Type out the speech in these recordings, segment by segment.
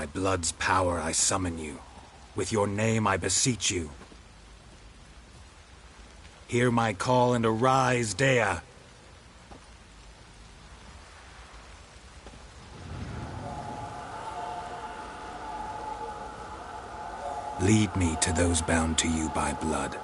By blood's power I summon you. With your name I beseech you. Hear my call and arise, Dea. Lead me to those bound to you by blood.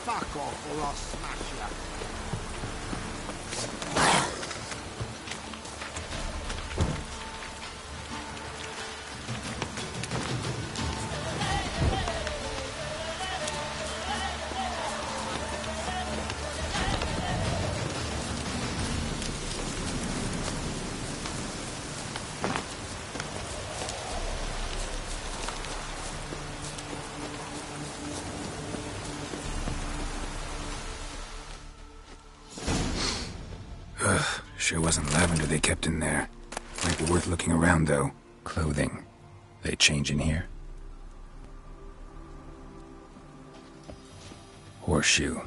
Fuck off or I'll smash you. Sure wasn't lavender they kept in there. Might be worth looking around, though. Clothing. They change in here? Horseshoe.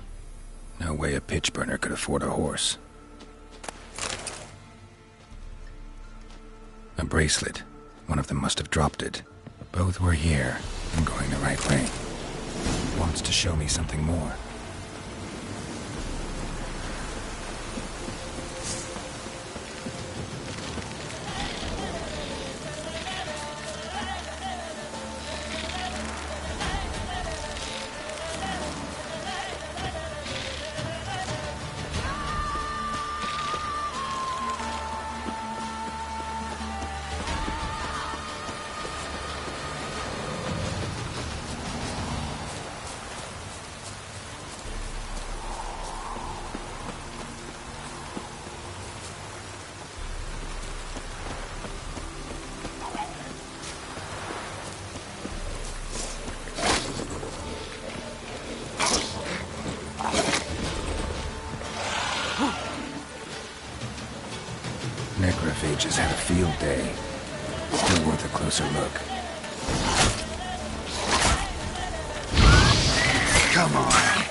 No way a pitch burner could afford a horse. A bracelet. One of them must have dropped it. Both were here. I'm going the right way. Wants to show me something more. Necrophages had a field day. Still worth a closer look. Come on.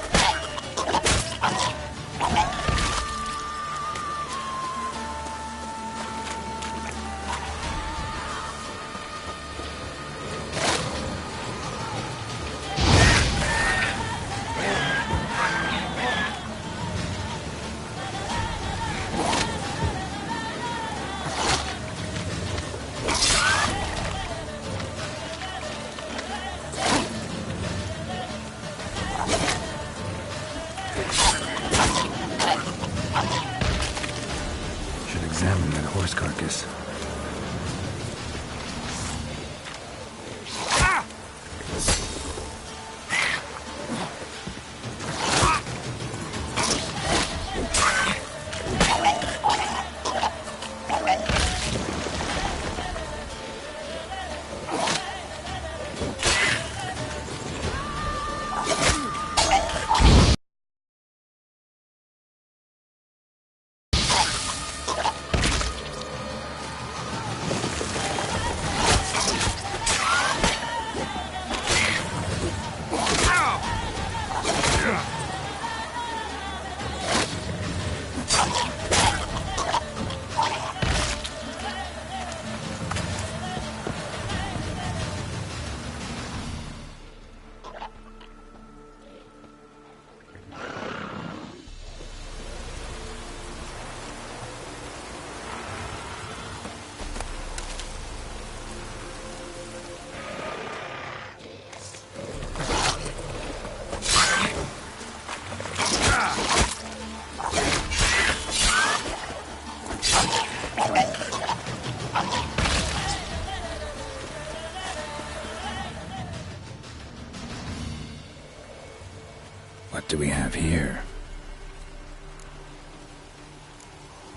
What do we have here?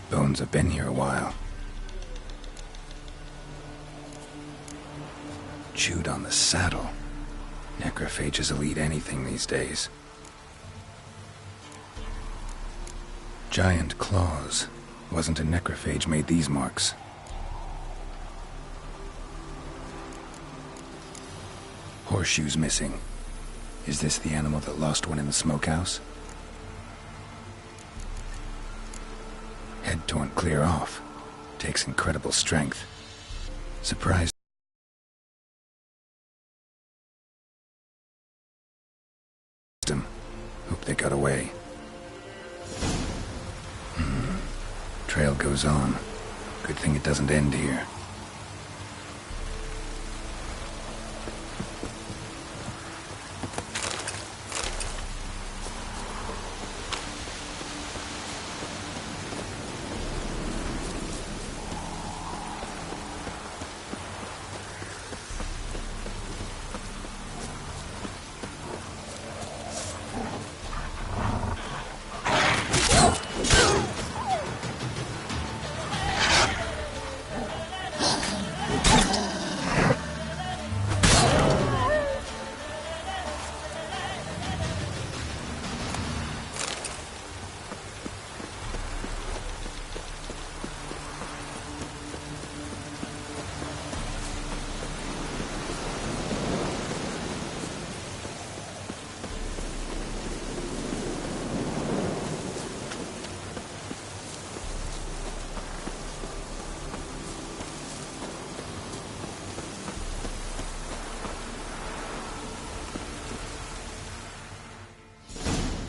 Bones have been here a while. Chewed on the saddle. Necrophages will eat anything these days. Giant claws. Wasn't a necrophage made these marks. Horseshoes missing. Is this the animal that lost one in the smokehouse? Head torn clear off. Takes incredible strength. Surprised him. Hope they got away. Trail goes on. Good thing it doesn't end here.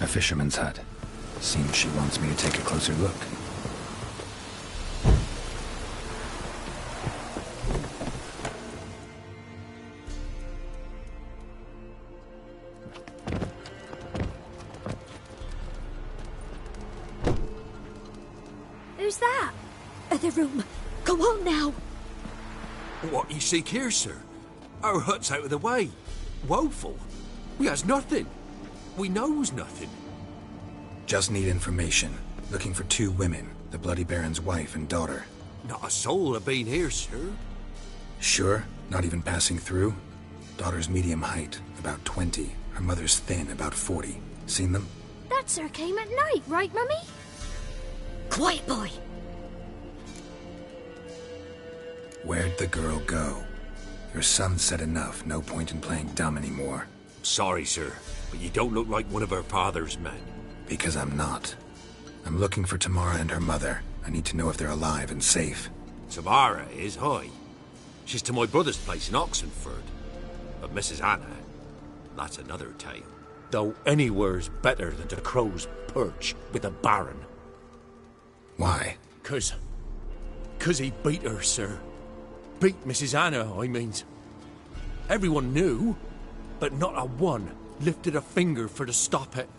A fisherman's hut. Seems she wants me to take a closer look. Who's that? The room. Go on now. What you seek here, sir? Our hut's out of the way. Woeful. We has nothing. We knows nothing. Just need information. Looking for 2 women, the Bloody Baron's wife and daughter. Not a soul have been here, sir. Sure? Not even passing through? Daughter's medium height, about 20. Her mother's thin, about 40. Seen them? That sir came at night, right, Mummy? Quiet, boy. Where'd the girl go? Your son said enough. No point in playing dumb anymore. Sorry, sir, but you don't look like one of our father's men. Because I'm not. I'm looking for Tamara and her mother. I need to know if they're alive and safe. Tamara is high. She's to my brother's place in Oxenford. But Mrs. Anna, that's another tale. Though anywhere's better than the Crow's Perch with the Baron. Why? 'Cause he beat her, sir. Beat Mrs. Anna, I means. Everyone knew, but not a one lifted a finger for to stop it.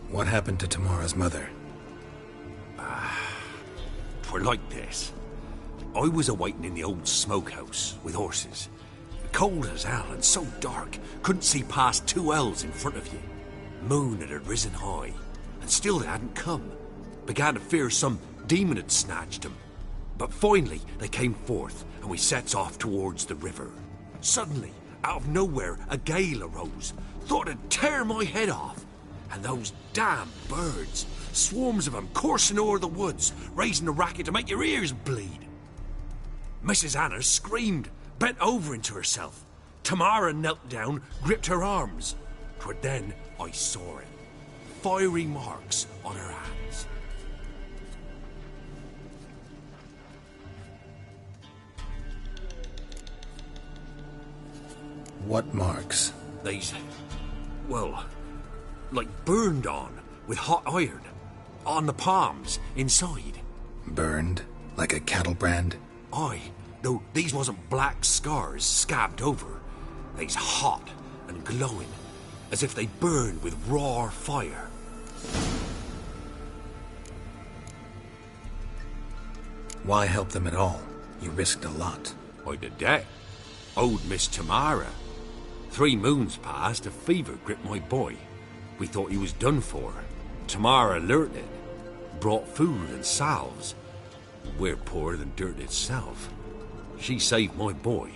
What happened to Tamara's mother? 'Twere like this. I was awaiting in the old smokehouse with horses. Cold as hell and so dark, couldn't see past 2 ells in front of you. Moon had risen high, and still they hadn't come. Began to fear some demon had snatched them. But finally they came forth, and we sets off towards the river. Suddenly, out of nowhere, a gale arose. Thought it'd tear my head off. And those damn birds, swarms of them coursing o'er the woods, raising a racket to make your ears bleed. Mrs. Anna screamed, bent over into herself. Tamara knelt down, gripped her arms. 'Twere then I saw it. Fiery marks on her hands. What marks? These, well, like burned on with hot iron. On the palms, inside. Burned? Like a cattle brand? Aye, though these wasn't black scars scabbed over. They's hot and glowing, as if they burned with raw fire. Why help them at all? You risked a lot. I'd a debt. Owed Miss Tamara. 3 moons passed, a fever gripped my boy. We thought he was done for. Tamara alerted, brought food and salves. We're poorer than dirt itself. She saved my boy.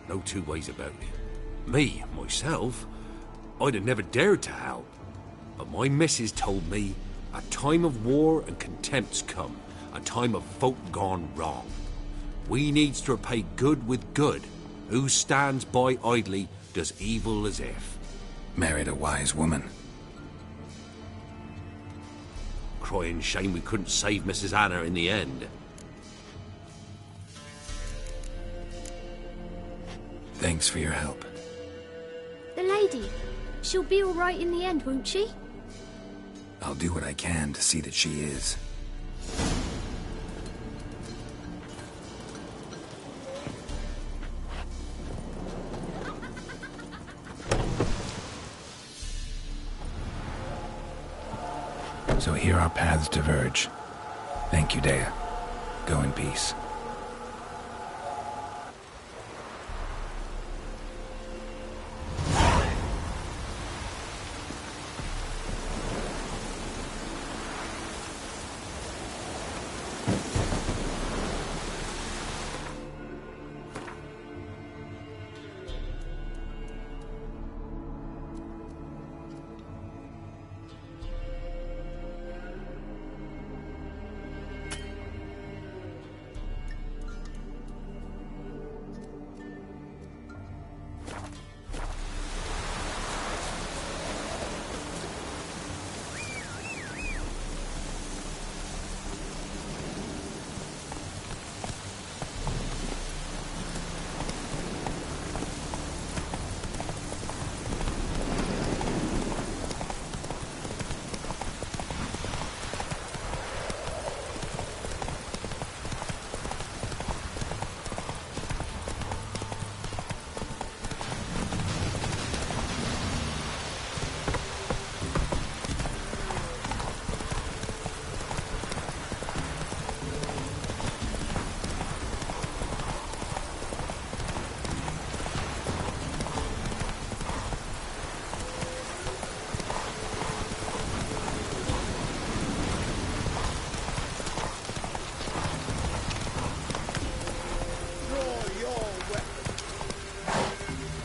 No 2 ways about it. Me, myself, I'd have never dared to help. But my missus told me a time of war and contempt's come, a time of folk gone wrong. We needs to repay good with good. Who stands by idly does evil as if. Married a wise woman. Crying shame we couldn't save Mrs. Anna in the end. Thanks for your help. The lady. She'll be all right in the end, won't she? I'll do what I can to see that she is. So here our paths diverge. Thank you, Dea. Go in peace.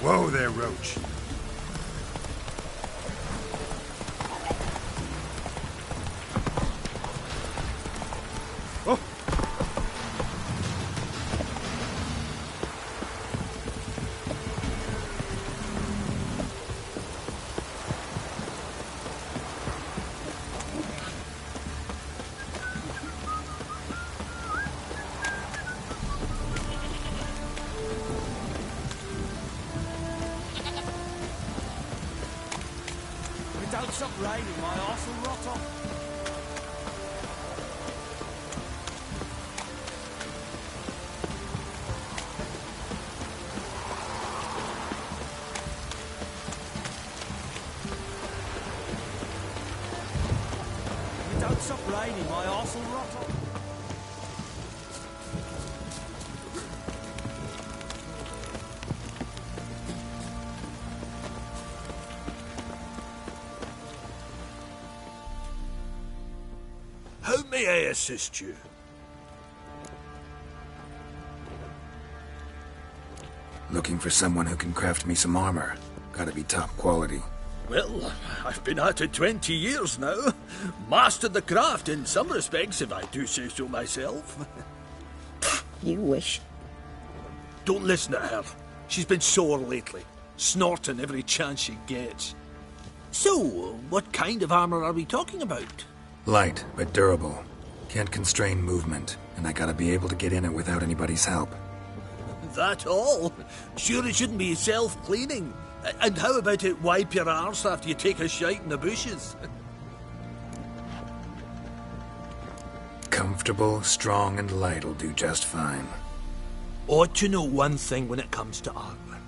Whoa there, Roach. Don't stop raining, my arse will rot off. Don't stop raining, my arse will rot off. How may I assist you? Looking for someone who can craft me some armor. Gotta be top quality. Well, I've been at it 20 years now. Mastered the craft in some respects, if I do say so myself. You wish. Don't listen to her. She's been sore lately, snorting every chance she gets. So, what kind of armor are we talking about? Light, but durable. Can't constrain movement, and I gotta be able to get in it without anybody's help. That all? Sure it shouldn't be self-cleaning. And how about it wipe your arse after you take a shite in the bushes? Comfortable, strong, and light'll do just fine. Ought to know one thing when it comes to armor.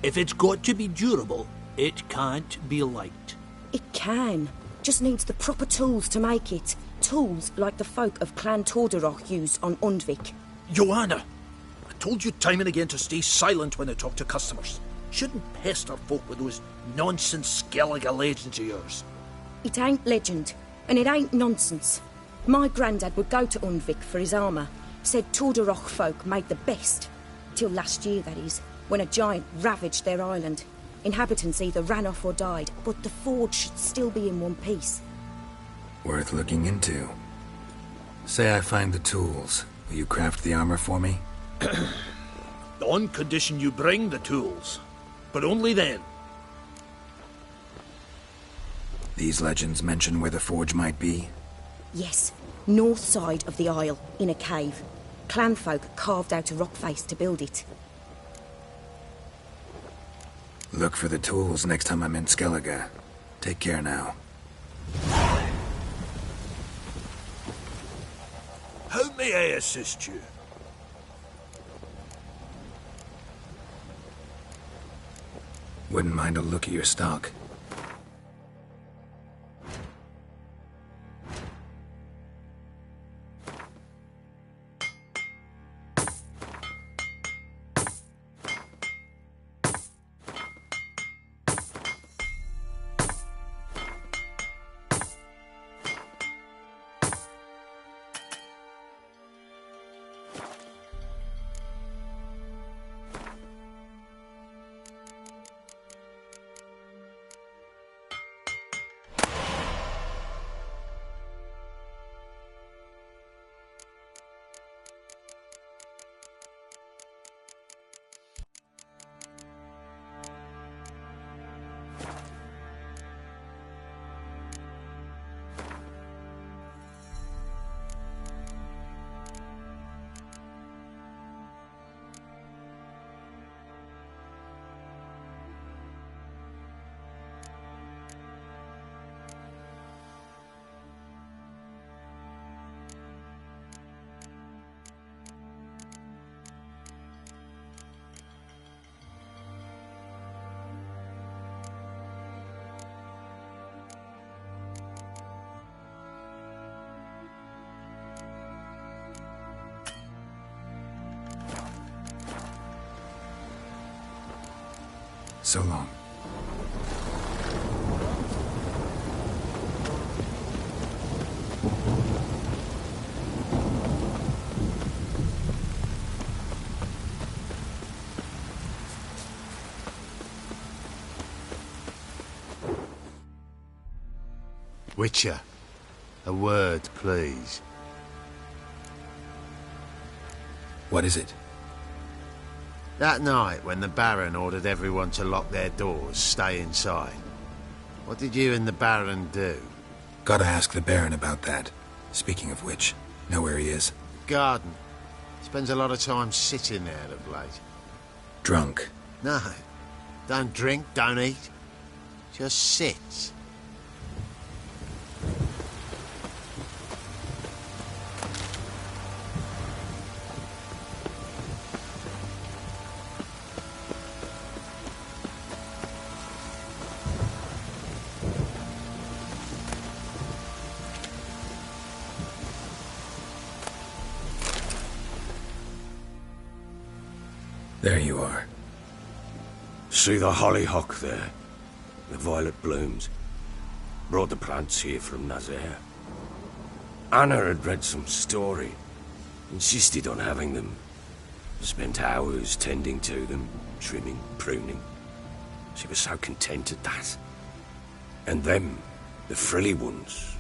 If it's got to be durable, it can't be light. It can. Just needs the proper tools to make it. Tools like the folk of Clan Tordarroch use on Undvik. Joanna, I told you time and again to stay silent when I talk to customers. Shouldn't pester folk with those nonsense Skellige legends of yours. It ain't legend, and it ain't nonsense. My granddad would go to Unvik for his armour. Said Tordarroch folk made the best. Till last year, that is, when a giant ravaged their island. Inhabitants either ran off or died, but the forge should still be in one piece. Worth looking into. Say I find the tools. Will you craft the armor for me? On condition you bring the tools. But only then. These legends mention where the forge might be? Yes, north side of the isle, in a cave. Clanfolk carved out a rock face to build it. Look for the tools next time I'm in Skellige. Take care now. How may I assist you? Wouldn't mind a look at your stock. So long. Witcher, a word, please. What is it? That night, when the Baron ordered everyone to lock their doors, stay inside, what did you and the Baron do? Gotta ask the Baron about that. Speaking of which, know where he is? Garden. Spends a lot of time sitting there of late. Drunk. No. Don't drink, don't eat. Just sits. There you are. See the hollyhock there? The violet blooms. Brought the plants here from Nazaire. Anna had read some story. Insisted on having them. Spent hours tending to them, trimming, pruning. She was so content at that. And them, the frilly ones,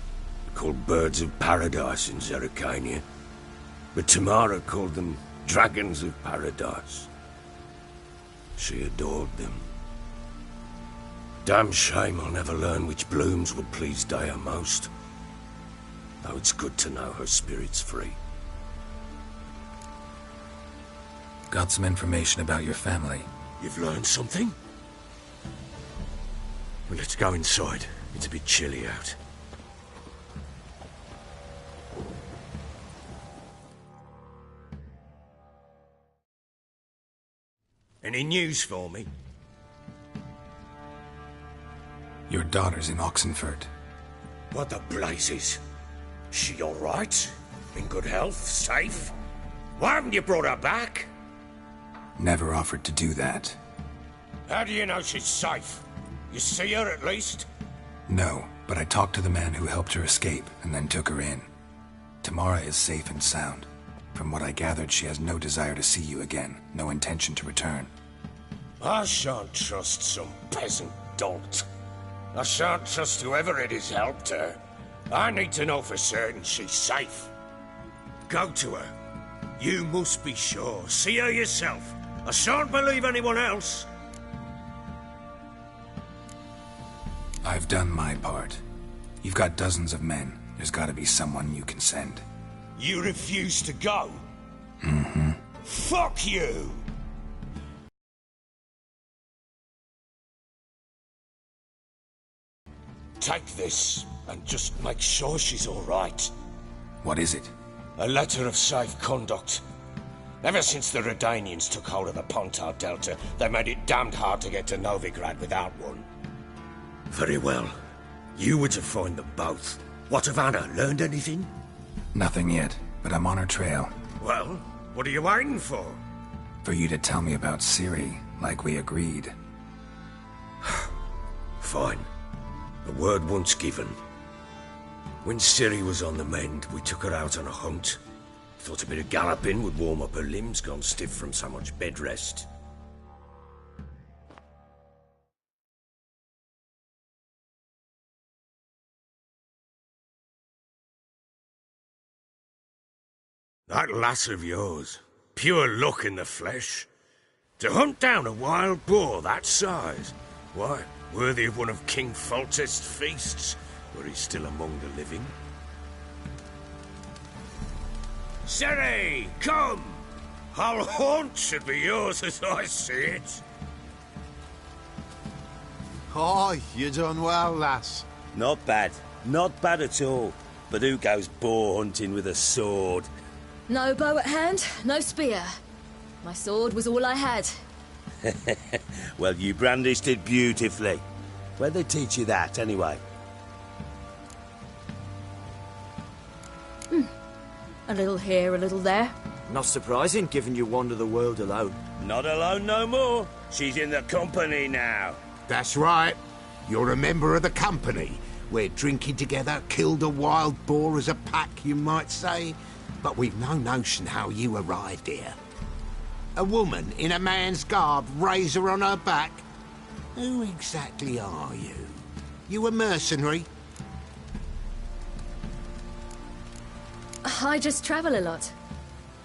called birds of paradise in Zerrikania. But Tamara called them dragons of paradise. She adored them. Damn shame I'll never learn which blooms would please Dea most. Though it's good to know her spirit's free. Got some information about your family. You've learned something? Well, let's go inside. It's a bit chilly out. Any news for me? Your daughter's in Oxenfurt. What the blazes? She all right? In good health? Safe? Why haven't you brought her back? Never offered to do that. How do you know she's safe? You see her at least? No, but I talked to the man who helped her escape and then took her in. Tamara is safe and sound. From what I gathered, she has no desire to see you again, no intention to return. I shan't trust some peasant dolt. I shan't trust whoever it is helped her. I need to know for certain she's safe. Go to her. You must be sure. See her yourself. I shan't believe anyone else. I've done my part. You've got dozens of men. There's gotta be someone you can send. You refuse to go? Mm-hmm. Fuck you! Take this, and just make sure she's all right. What is it? A letter of safe conduct. Ever since the Redanians took hold of the Pontar Delta, they made it damned hard to get to Novigrad without one. Very well. You were to find them both. What of Anna? Learned anything? Nothing yet, but I'm on her trail. Well, what are you waiting for? For you to tell me about Ciri, like we agreed. Fine. A word once given. When Ciri was on the mend, we took her out on a hunt. Thought a bit of galloping would warm up her limbs, gone stiff from so much bed rest. That lass of yours, pure luck in the flesh. To hunt down a wild boar that size, why, worthy of one of King Foltest's feasts, were he still among the living. Ciri, come! Our haunt should be yours as I see it. Aye, you done well, lass. Not bad. Not bad at all. But who goes boar hunting with a sword? No bow at hand, no spear. My sword was all I had. Well, you brandished it beautifully. Where'd they teach you that, anyway? A little here, a little there. Not surprising, given you wander the world alone. Not alone no more. She's in the company now. That's right. You're a member of the company. We're drinking together, killed a wild boar as a pack, you might say. But we've no notion how you arrived here. A woman in a man's garb, razor on her back. Who exactly are you? You a mercenary? I just travel a lot.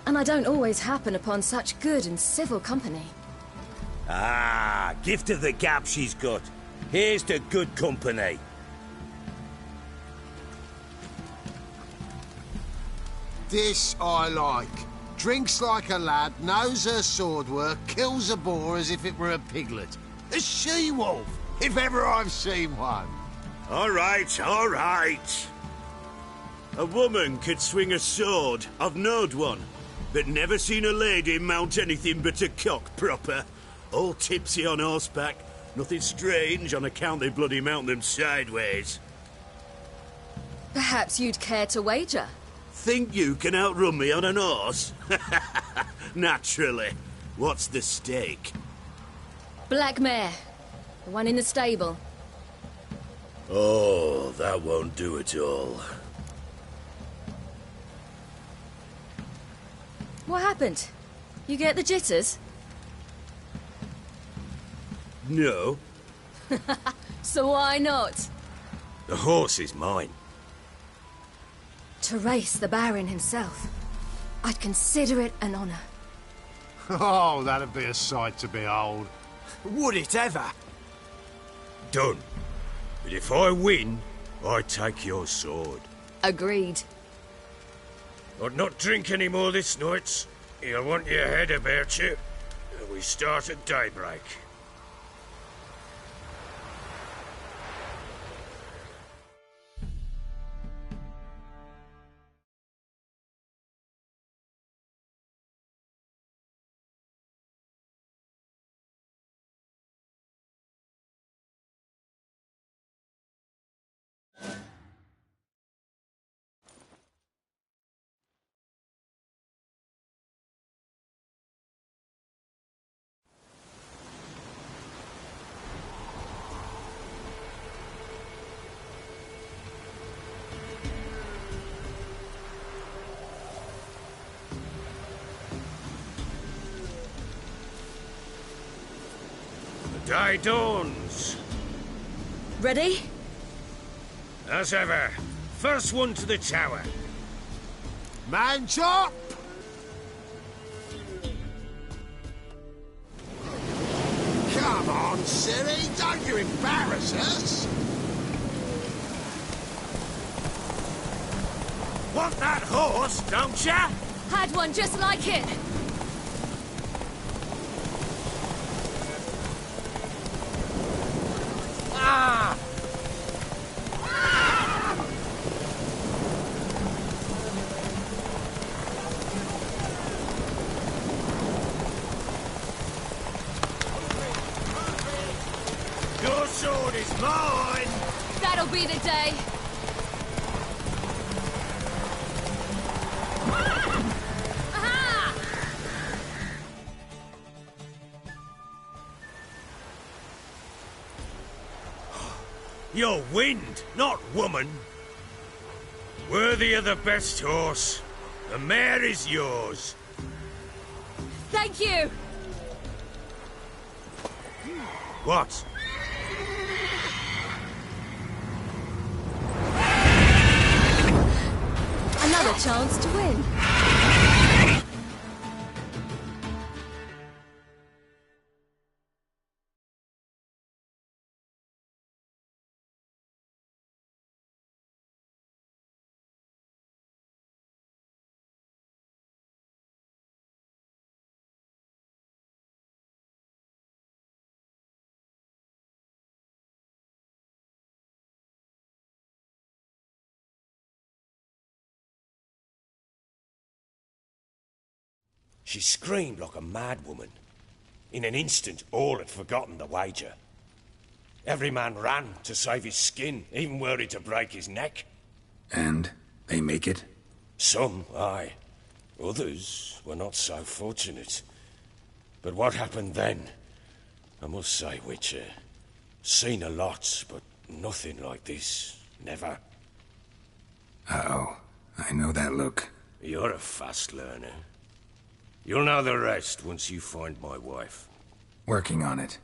And I don't always happen upon such good and civil company. Ah, gift of the gab she's got. Here's to good company. This I like. Drinks like a lad, knows her sword work, kills a boar as if it were a piglet. A she-wolf, if ever I've seen one. All right, all right. A woman could swing a sword. I've knowed one. But never seen a lady mount anything but a cock proper. All tipsy on horseback. Nothing strange on account they bloody mount them sideways. Perhaps you'd care to wager? Think you can outrun me on an horse? Naturally. What's the stake? Black mare. The one in the stable. Oh, that won't do at all. What happened? You get the jitters? No. So why not? The horse is mine. To race the Baron himself. I'd consider it an honor. Oh, that'd be a sight to behold. Would it ever? Done. But if I win, I take your sword. Agreed. I'd not drink any more this night. You'll want your head about you. We start at daybreak. Day dawns. Ready? As ever. First one to the tower. Man chop! Come on, silly, don't you embarrass us! Want that horse, don't ya? Had one just like it. Ah! Your sword is mine! That'll be the day. Aha! You're wind, not woman. Worthy of the best horse. The mare is yours. Thank you. What? Another chance to win. She screamed like a mad woman. In an instant, all had forgotten the wager. Every man ran to save his skin, even were he to break his neck. And they make it? Some, aye. Others were not so fortunate. But what happened then? I must say, Witcher, seen a lot, but nothing like this. Never. Uh-oh. I know that look. You're a fast learner. You'll know the rest once you find my wife. Working on it.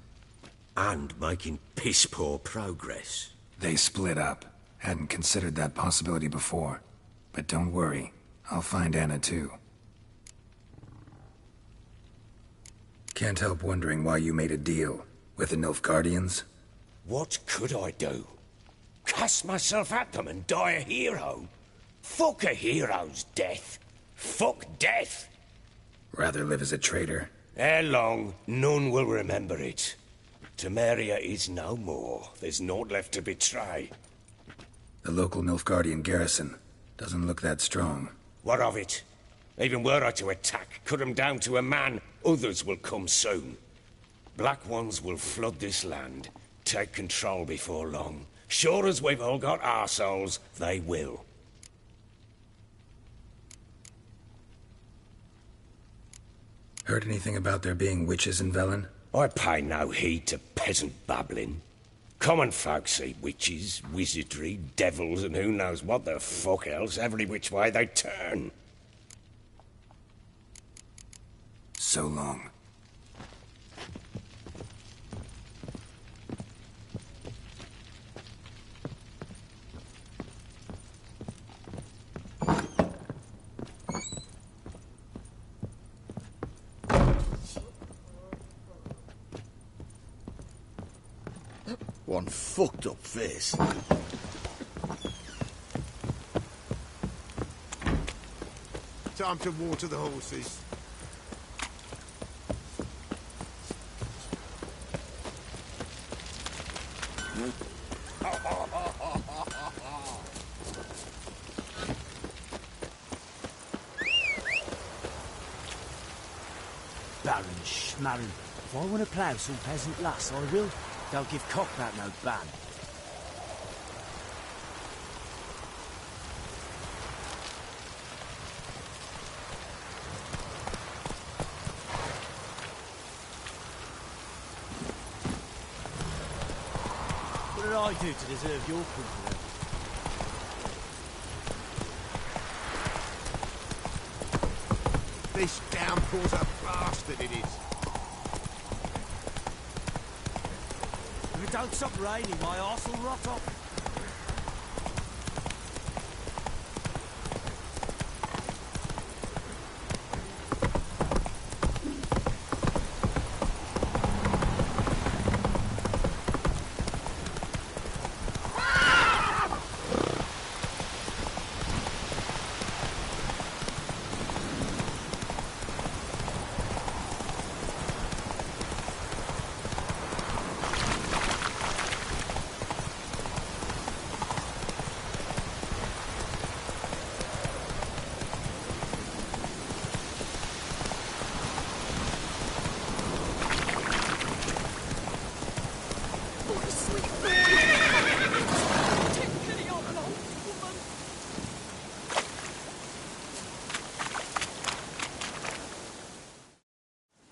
And making piss-poor progress. They split up. Hadn't considered that possibility before. But don't worry. I'll find Anna too. Can't help wondering why you made a deal with the Nilfgaardians. What could I do? Cast myself at them and die a hero? Fuck a hero's death. Fuck death. Rather live as a traitor. Ere long, none will remember it. Temeria is no more. There's naught left to betray. The local Nilfgaardian garrison doesn't look that strong. What of it? Even were I to attack, cut them down to a man, others will come soon. Black Ones will flood this land, take control before long. Sure as we've all got arseholes, they will. Heard anything about there being witches in Velen? I pay no heed to peasant babbling. Common folk see witches, wizardry, devils, and who knows what the fuck else every which way they turn. So long. One fucked up face. Time to water the horses. Baron Schmarren. If I want to plough some peasant lass, I will. Don't give cock that no ban. What did I do to deserve your company? This downpour's a bastard, it is. If it don't stop raining, my arse will rot off.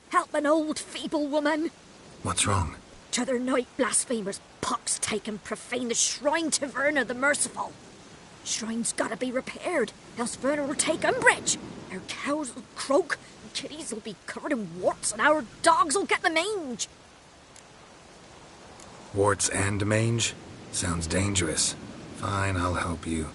Help an old feeble woman. What's wrong? T'other night blasphemers pox take and profane the shrine to Verna the Merciful. Shrine's gotta be repaired, else Verna will take umbrage. Our cows will croak, and kitties will be covered in warts, and our dogs will get the mange. Warts and mange? Sounds dangerous. Fine, I'll help you.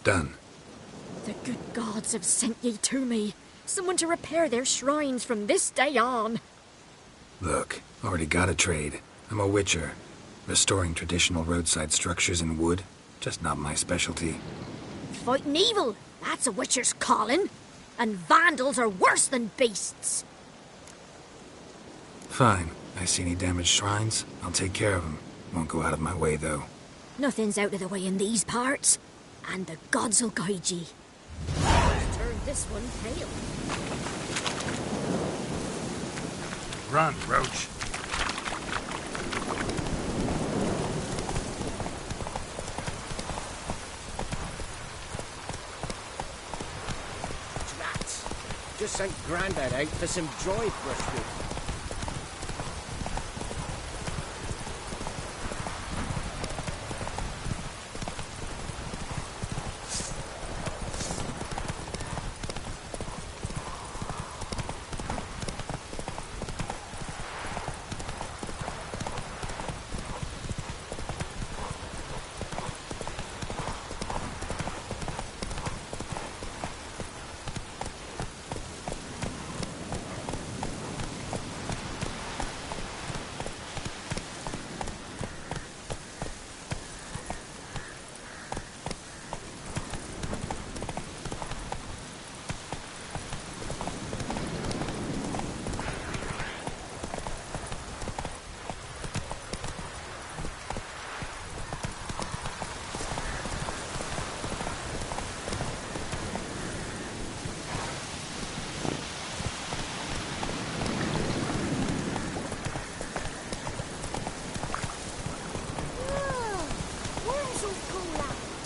Done. The good gods have sent ye to me. Someone to repair their shrines from this day on. Look, already got a trade. I'm a witcher. Restoring traditional roadside structures in wood, just not my specialty. Fighting evil, that's a witcher's calling. And vandals are worse than beasts. Fine. I see any damaged shrines, I'll take care of them. Won't go out of my way, though. Nothing's out of the way in these parts. And the gods will guide ye. Turn this one pale. Run, Roach. Rats. Just sent Grandad out for some dry brushwood.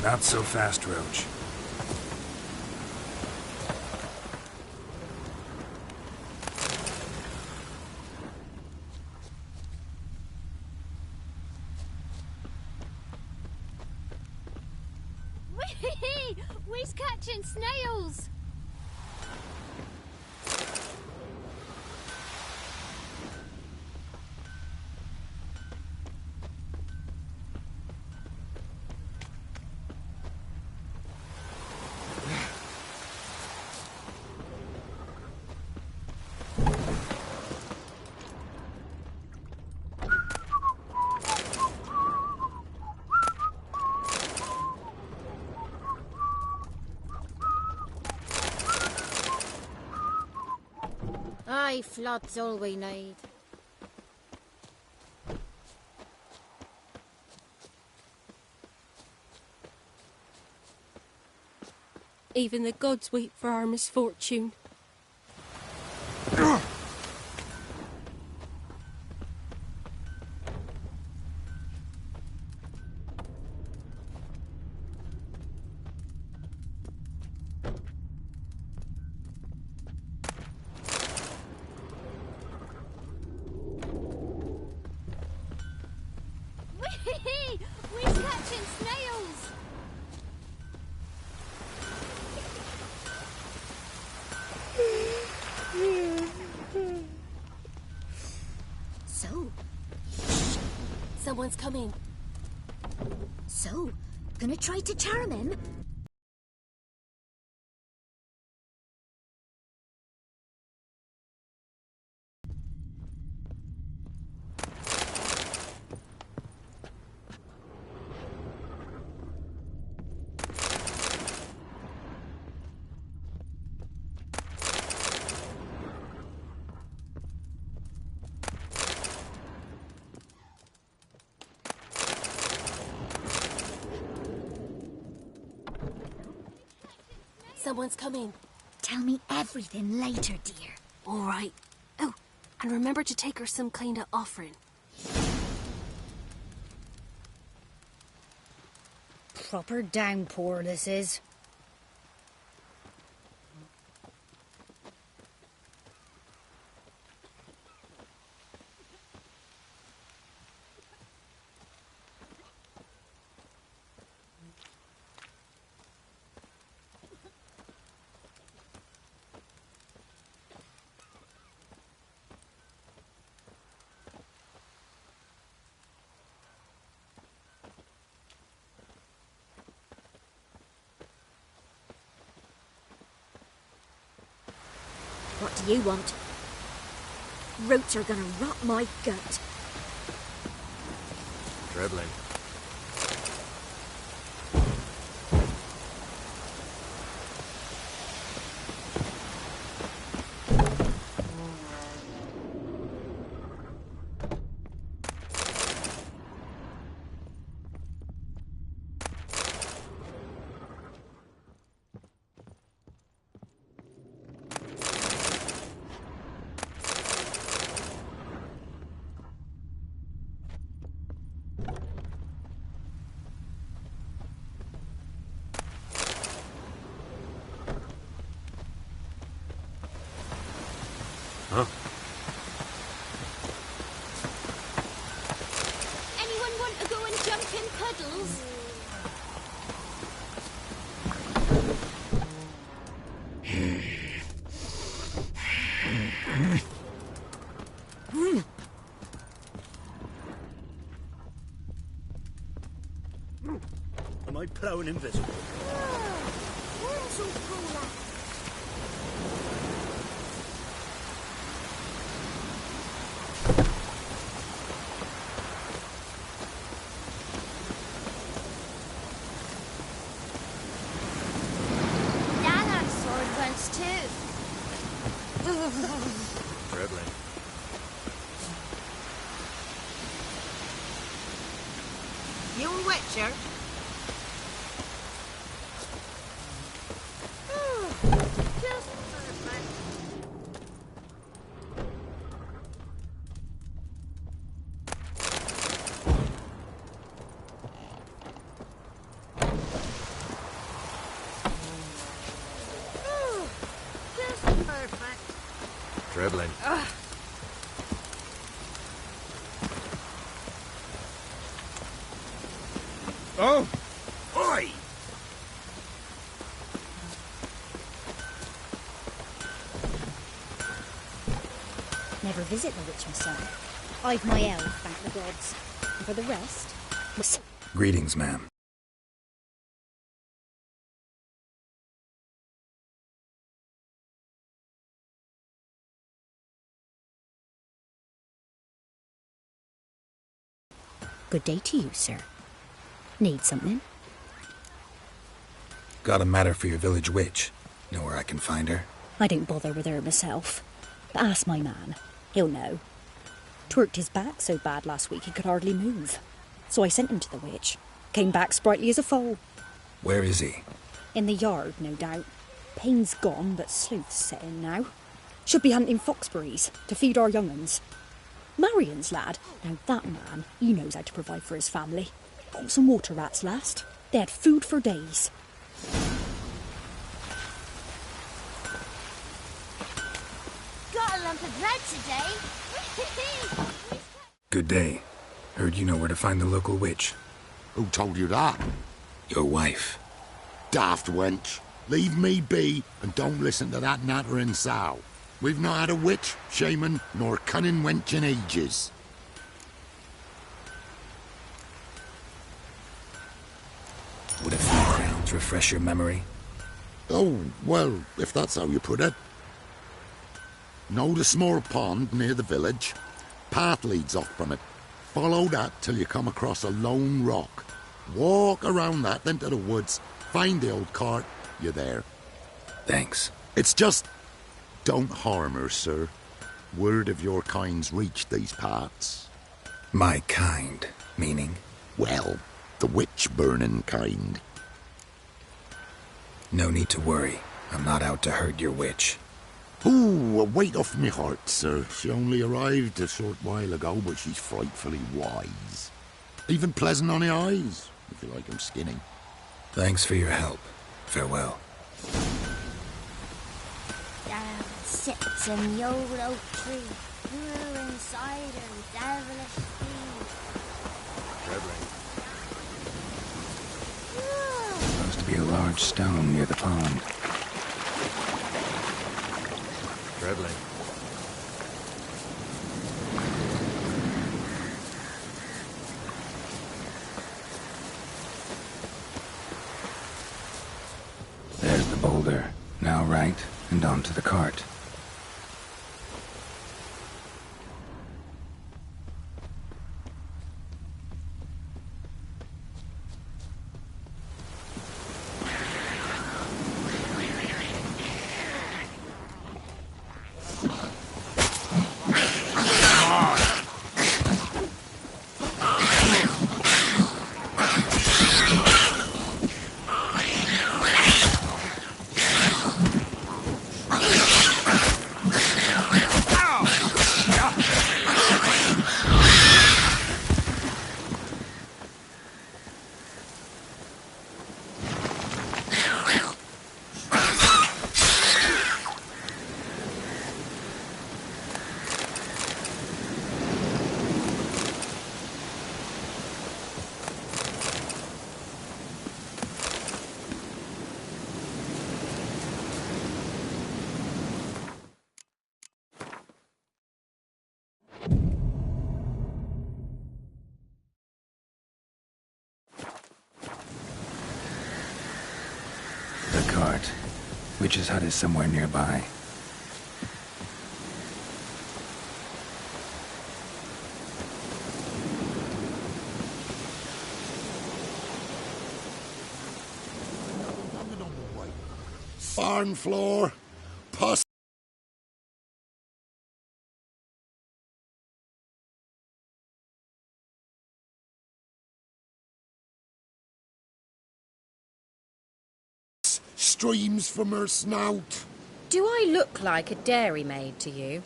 Not so fast, Roach. Whee! We's catching snails! Aye, flood's all we need. Even the gods weep for our misfortune. catching snails! So, Someone's coming. so, gonna try to charm him? Someone's coming. Tell me everything later, dear. All right. Oh, and remember to take her some kind of offering. Proper downpour, this is. What do you want? Roots are gonna rot my gut. Dribbling. Huh? Anyone want to go and jump in puddles? Am I ploughing invisible? Dad had a sword once too. Dribbling. You a witcher? Just perfect. Just perfect. Dribbling. Oh! Oi! Never visit the witch myself. I've my elf, thank the gods. And for the rest, Greetings, ma'am. good day to you, sir. Need something? Got a matter for your village witch. Know where I can find her? I don't bother with her myself. But ask my man. He'll know. Twerked his back so bad last week he could hardly move. So I sent him to the witch. Came back sprightly as a foal. Where is he? In the yard, no doubt. Pain's gone, but sleuth's set in now. Should be hunting foxberries to feed our young uns. Marion's lad. Now that man, he knows how to provide for his family. Got some water rats last. They had food for days. Got a lump of bread today. Good day. Heard you know where to find the local witch. Who told you that? Your wife. Daft wench. Leave me be and don't listen to that nattering sow. We've not had a witch, shaman, nor cunning wench in ages. Would a few crowns refresh your memory? Oh, well, if that's how you put it. Know the small pond near the village? Path leads off from it. Follow that till you come across a lone rock. Walk around that, then to the woods. Find the old cart. You're there. Thanks. It's just... don't harm her, sir. Word of your kind's reached these parts. My kind, meaning? Well, the witch-burning kind. No need to worry. I'm not out to hurt your witch. Ooh, a weight off me heart, sir. She only arrived a short while ago, but she's frightfully wise. Even pleasant on the eyes, if you like 'em skinny. Thanks for your help. Farewell. Down sits in the old oak tree, grew inside her devilish speed. Supposed to be a large stone near the pond. Trebling. There's the boulder. Now right, and onto the cart. Witch's hut is somewhere nearby. Farm floor, pus. Streams from her snout. Do I look like a dairymaid to you?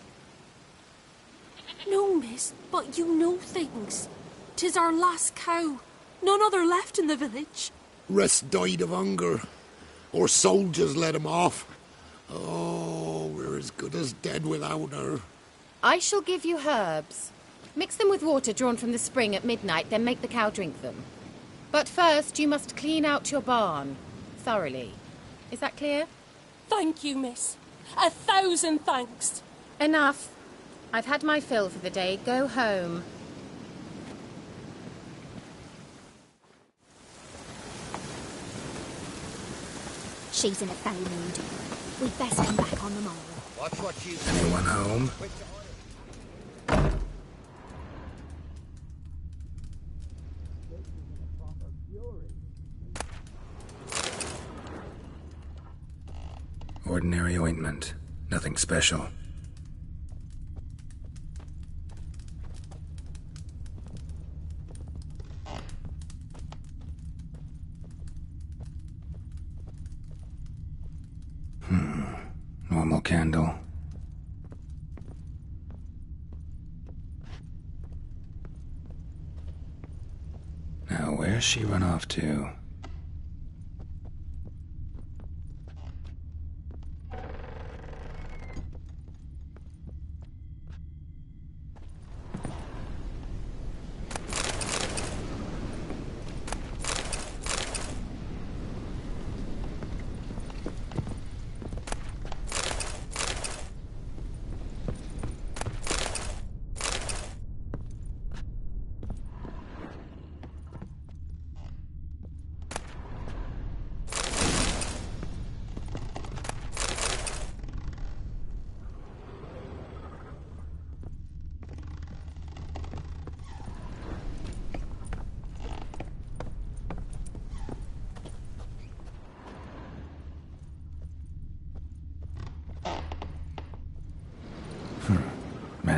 No, miss, but you know things. 'Tis our last cow. None other left in the village. Rest died of hunger. Or soldiers let him off. Oh, we're as good as dead without her. I shall give you herbs. Mix them with water drawn from the spring at midnight, then make the cow drink them. But first, you must clean out your barn. Thoroughly. Is that clear? Thank you, miss. 1,000 thanks. Enough. I've had my fill for the day. Go home. She's in a foul mood. We'd best come back on the morrow. Watch what you... Anyone home? Ordinary ointment. Nothing special. Normal candle. Now, where's she run off to?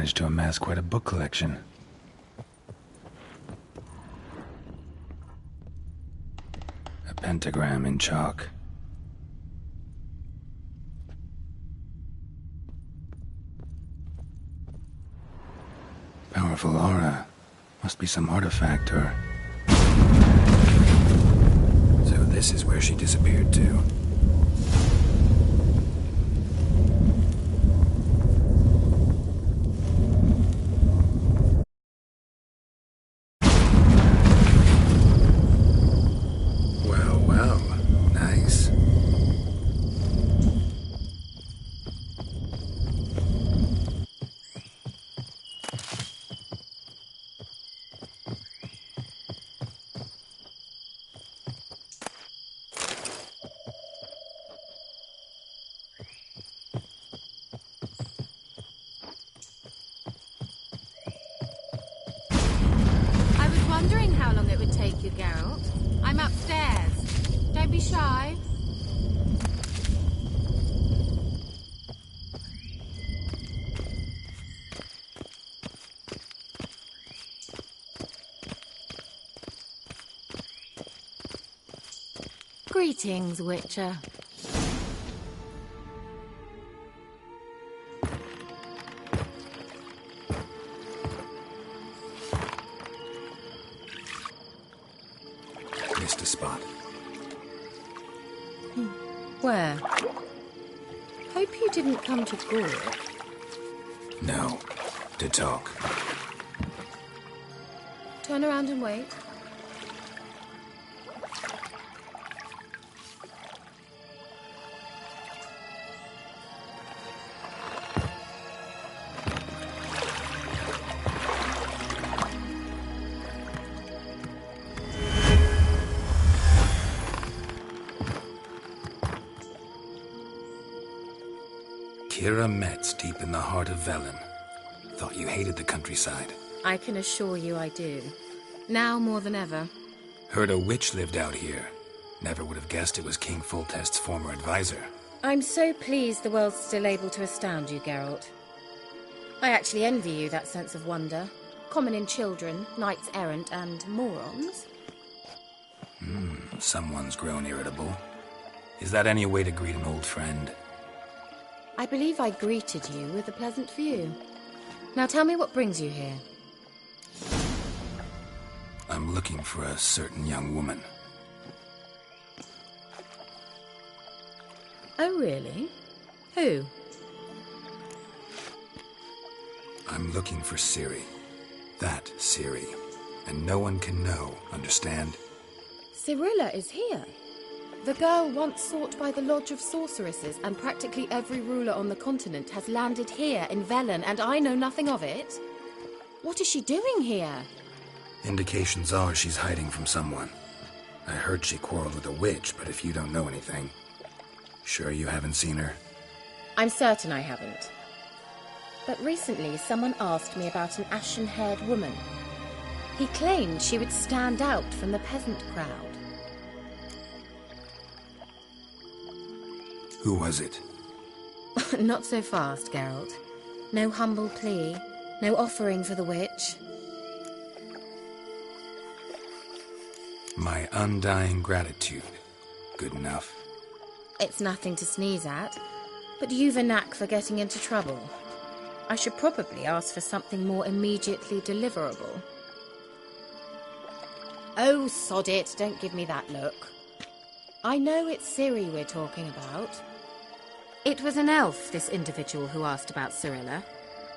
managed to amass quite a book collection. A pentagram in chalk. Powerful aura. Must be some artifact or... So this is where she disappeared to. Well, nice. I was wondering how long it would take you, Geralt. I'm upstairs. Don't be shy. Greetings, Witcher. Missed a spot. Where? Hope you didn't come to Gore. No. To talk. Turn around and wait. Kira Metz, deep in the heart of Velen. Thought you hated the countryside. I can assure you I do. Now more than ever. Heard a witch lived out here. Never would have guessed it was King Foltest's former advisor. I'm so pleased the world's still able to astound you, Geralt. I actually envy you that sense of wonder. Common in children, knights errant, and morons. Someone's grown irritable. Is that any way to greet an old friend? I believe I greeted you with a pleasant view. Now tell me what brings you here. I'm looking for a certain young woman. Oh, really? Who? I'm looking for Ciri. That Ciri. And no one can know, understand? Cirilla is here. The girl once sought by the Lodge of Sorceresses, and practically every ruler on the continent has landed here in Velen, and I know nothing of it. What is she doing here? Indications are she's hiding from someone. I heard she quarreled with a witch, but if you don't know anything... Sure you haven't seen her? I'm certain I haven't. But recently someone asked me about an ashen-haired woman. He claimed she would stand out from the peasant crowd. Who was it? Not so fast, Geralt. No humble plea, no offering for the witch. My undying gratitude. Good enough. It's nothing to sneeze at, but you've a knack for getting into trouble. I should probably ask for something more immediately deliverable. Oh, sod it, don't give me that look. I know it's Ciri we're talking about. It was an elf, this individual who asked about Cirilla.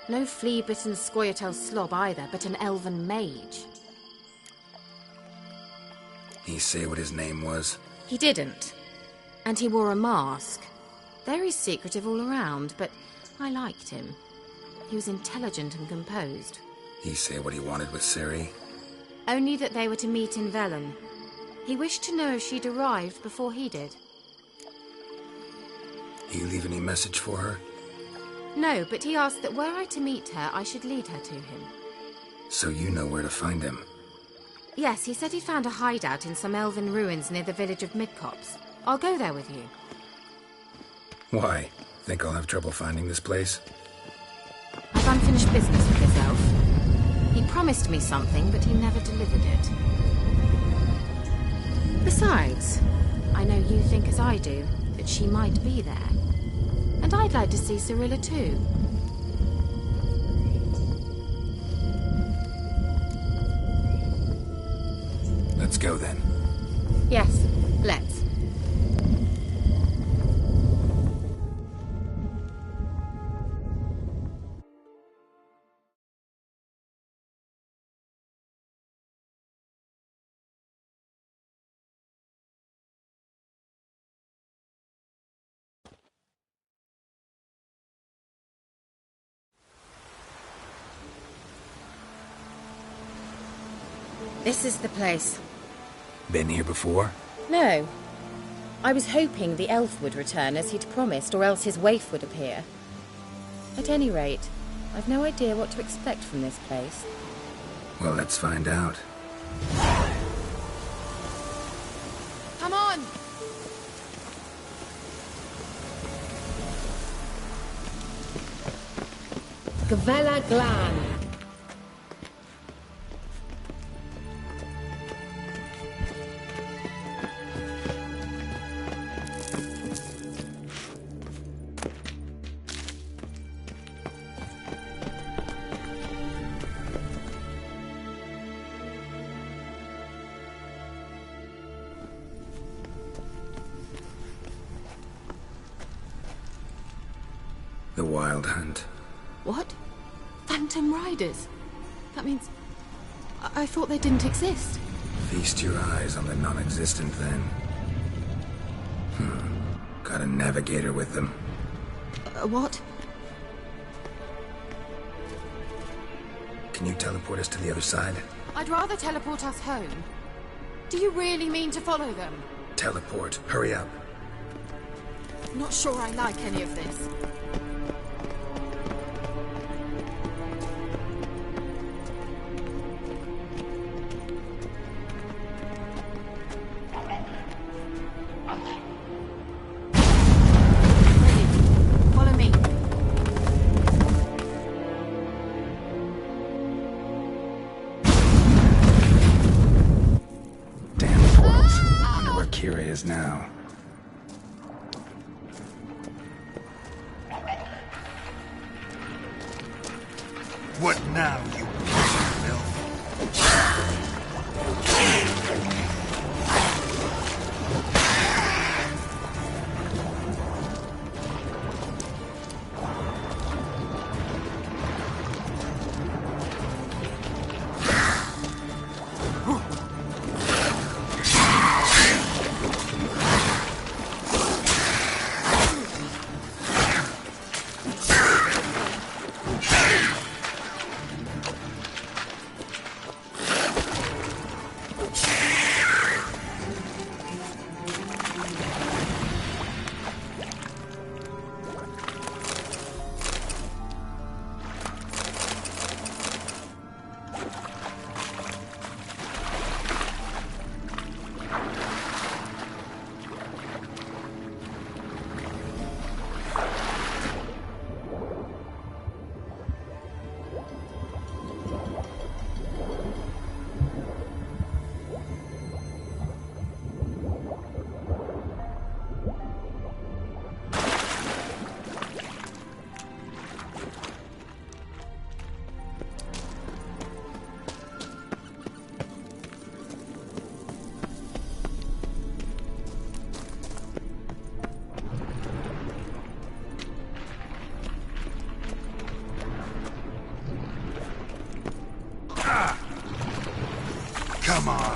No flea-bitten Scoia'tael slob either, but an elven mage. He say what his name was? He didn't. And he wore a mask. Very secretive all around, but I liked him. He was intelligent and composed. He say what he wanted with Ciri? Only that they were to meet in Velen. He wished to know if she'd arrived before he did. He leave any message for her? No, but he asked that were I to meet her, I should lead her to him. So you know where to find him? Yes, he said he'd found a hideout in some elven ruins near the village of Midcopse. I'll go there with you. Why? Think I'll have trouble finding this place? I've unfinished business promised me something, but he never delivered it. Besides, I know you think as I do, that she might be there. And I'd like to see Cirilla too. Let's go then. Yes, let's. This is the place. Been here before? No. I was hoping the elf would return as he'd promised, or else his waif would appear. At any rate, I've no idea what to expect from this place. Well, let's find out. Come on! Gavella Glan. The Wild Hunt. What? Phantom Riders? That means... I thought they didn't exist. Feast your eyes on the non-existent then. Got a navigator with them. What? Can you teleport us to the other side? I'd rather teleport us home. Do you really mean to follow them? Teleport. Hurry up. Not sure I like any of this. Now. What now, you piece of filth? Come on.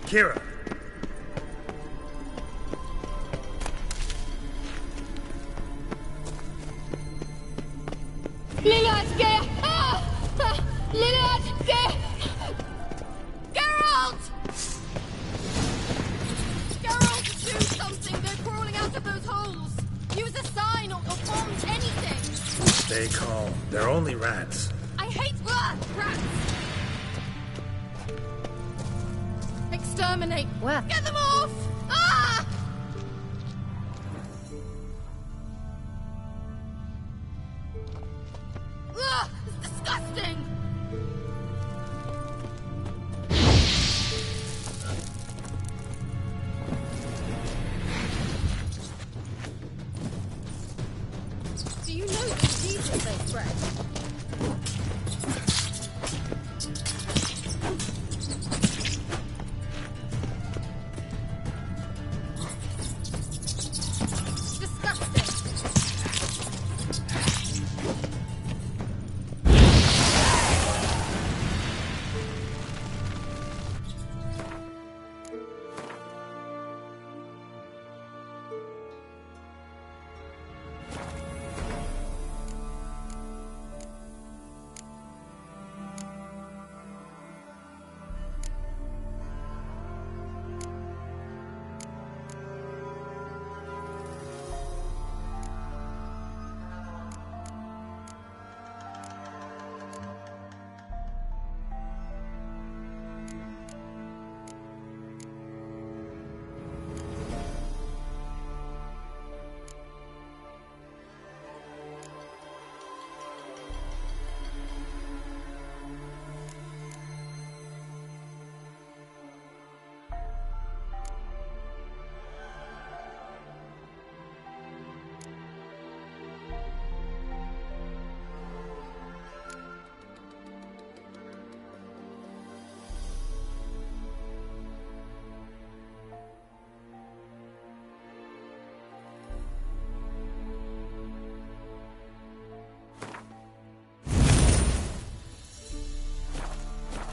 Kira! Lillard, Lillard, Geralt! Geralt, do something! They're crawling out of those holes! Use a sign or bombs, anything! Stay calm. They're only rats. I hate rats! Exterminate! Where? Get them off! Ah! Ugh, it's disgusting! Do you know the diseases they spread?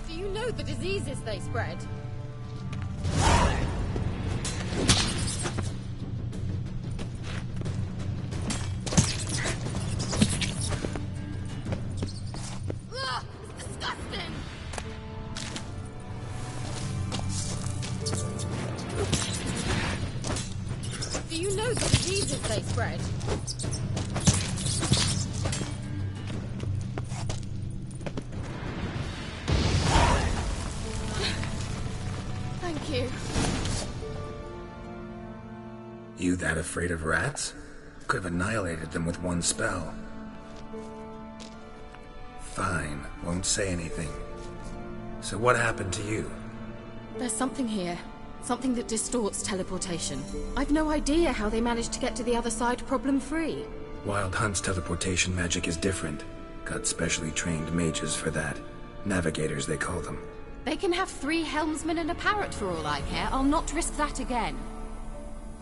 Do you know the diseases they spread? Ugh, it's disgusting! Do you know the diseases they spread? Thank you. You that afraid of rats? Could have annihilated them with one spell. Fine, won't say anything. So what happened to you? There's something here. Something that distorts teleportation. I've no idea how they managed to get to the other side problem-free. Wild Hunt's teleportation magic is different. Got specially trained mages for that. Navigators, they call them. They can have 3 helmsmen and a parrot for all I care. I'll not risk that again.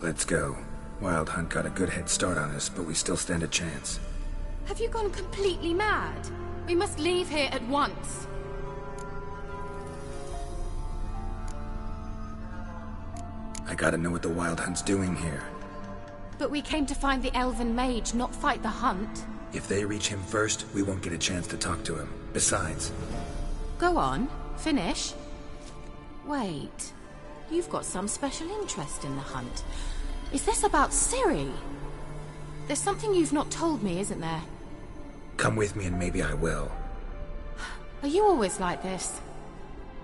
Let's go. Wild Hunt got a good head start on us, but we still stand a chance. Have you gone completely mad? We must leave here at once. I gotta know what the Wild Hunt's doing here. But we came to find the Elven Mage, not fight the Hunt. If they reach him first, we won't get a chance to talk to him. Besides... Go on. Finish. Wait. You've got some special interest in the Hunt. Is this about Ciri? There's something you've not told me, isn't there? Come with me and maybe I will. Are you always like this?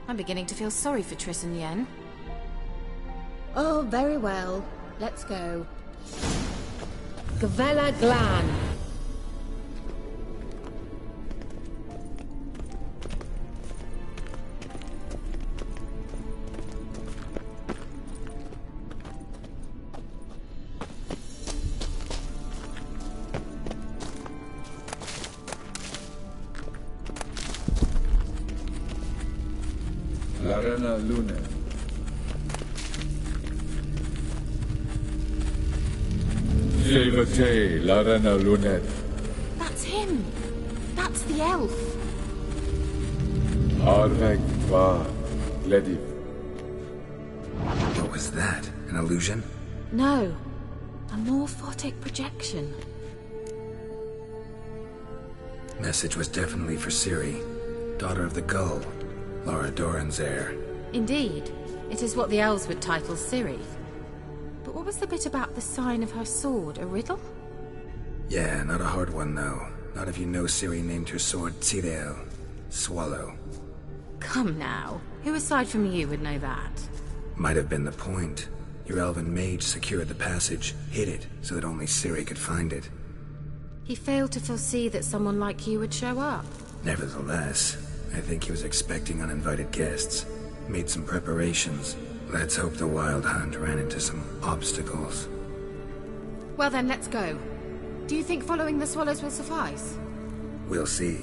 I'm beginning to feel sorry for Triss and Yen. Oh, very well. Let's go. Gavella Glan. Larena Lune. Levate, Larena Lunet. That's him. That's the elf. Arvek va Glediv. What was that? An illusion? No. A morphotic projection. Message was definitely for Ciri, daughter of the Gull, Lara Doran's heir. Indeed. It is what the elves would title Ciri. But what was the bit about the sign of her sword? A riddle? Yeah, not a hard one, though. Not if you know Ciri named her sword Tirael, Swallow. Come now. Who aside from you would know that? Might have been the point. Your elven mage secured the passage, hid it, so that only Ciri could find it. He failed to foresee that someone like you would show up. Nevertheless, I think he was expecting uninvited guests. Made some preparations. Let's hope the Wild Hunt ran into some obstacles. Well then, let's go. Do you think following the swallows will suffice? We'll see.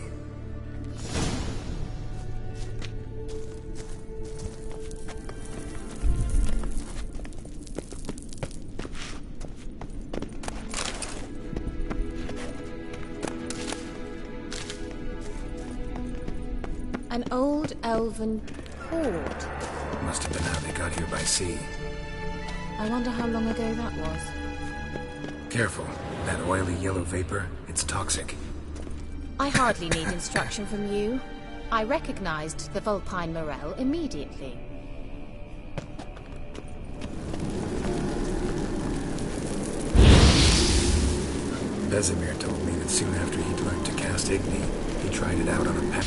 An old elven port. Must have been how they got here by sea. I wonder how long ago that was. Careful. That oily yellow vapor, it's toxic. I hardly need instruction from you. I recognized the Vulpine Morel immediately. Vesemir told me that soon after he'd learned to cast Igni, he tried it out on a pet.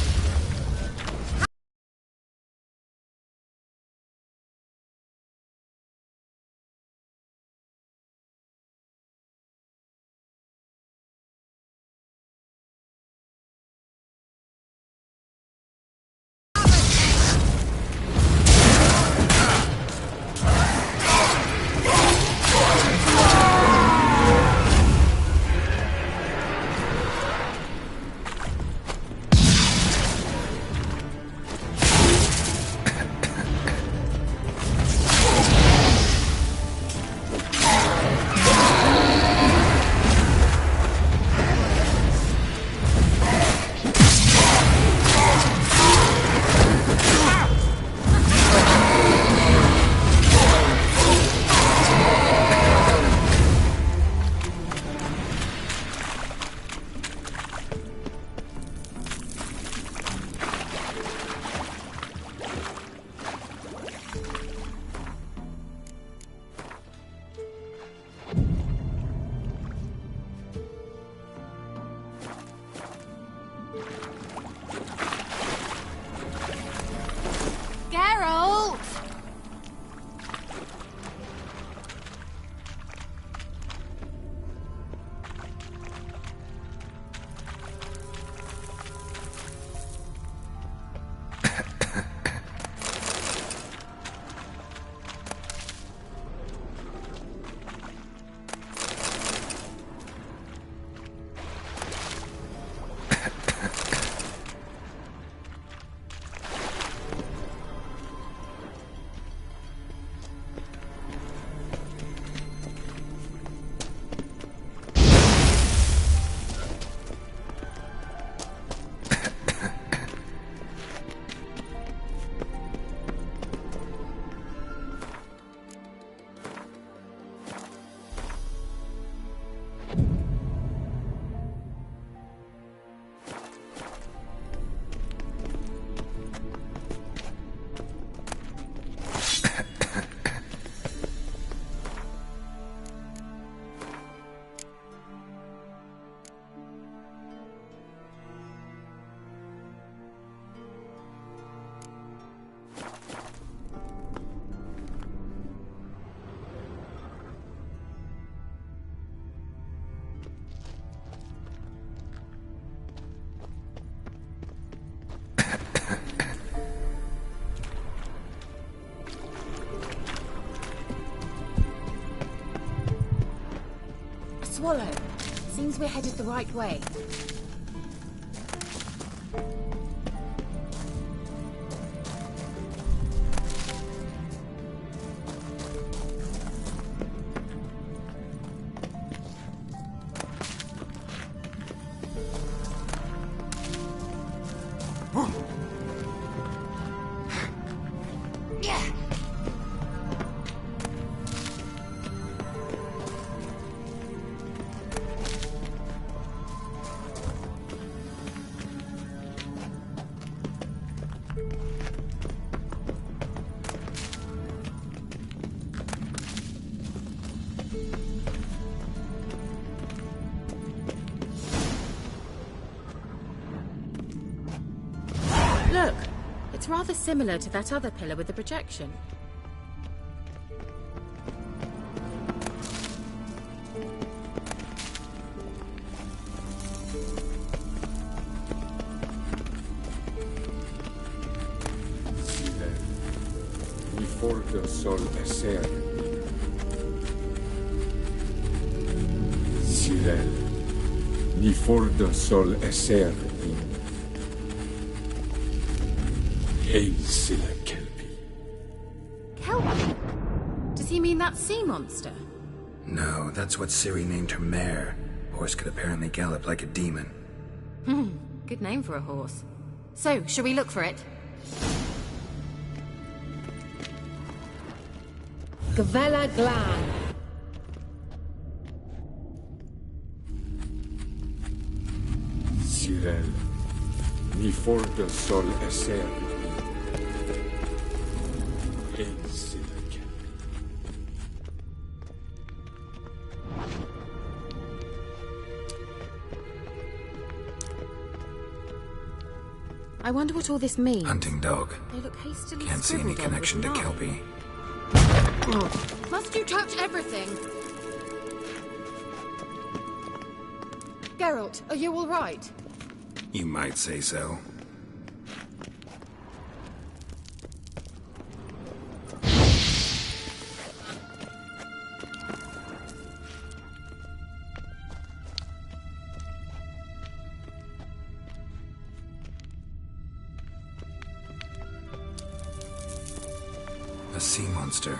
Swallow. Seems we're headed the right way. rather similar to that other pillar with the projection. Mi forte sol esser. Sirel, ni forte sol esser. Aesila Kelpie. Kelpie? Does he mean that sea monster? No, that's what Ciri named her mare. Horse could apparently gallop like a demon. Good name for a horse. So, shall we look for it? Gavella Glan. Sirel, ni forte sol esser. Aesila Kelpie. I wonder what all this means. Hunting dog. They look hastily Can't see any scribbled on connection to with knife. Kelpie. Must you touch everything? Geralt, are you all right? You might say so. A sea monster.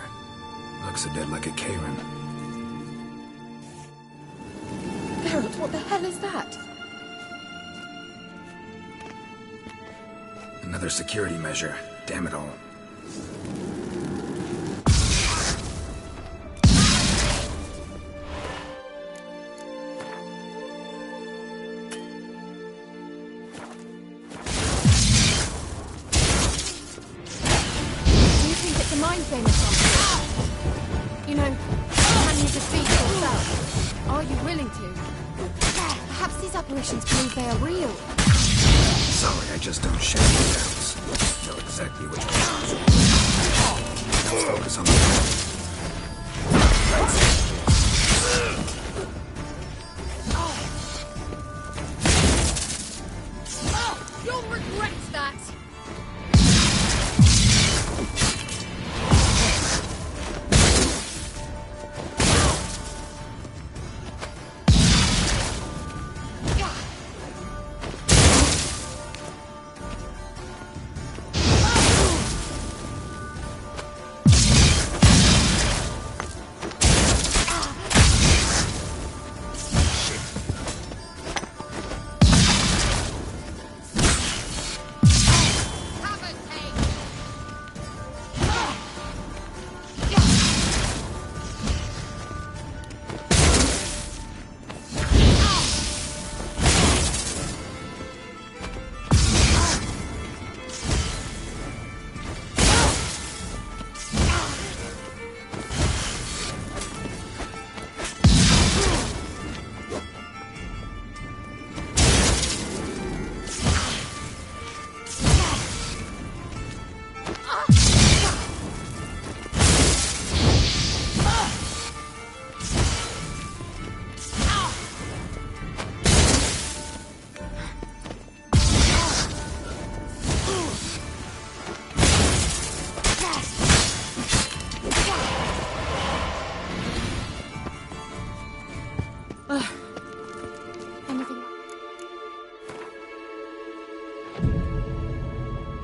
Looks a bit like a Karen. Geralt, what the hell is that? Another security measure. Damn it all. Do you think it's a mind game or something? You know, can you defeat yourself? Are you willing to? Perhaps these apparitions believe they are real. Sorry, I just don't share your doubts. Know exactly which ones. Let's focus on the You'll regret that!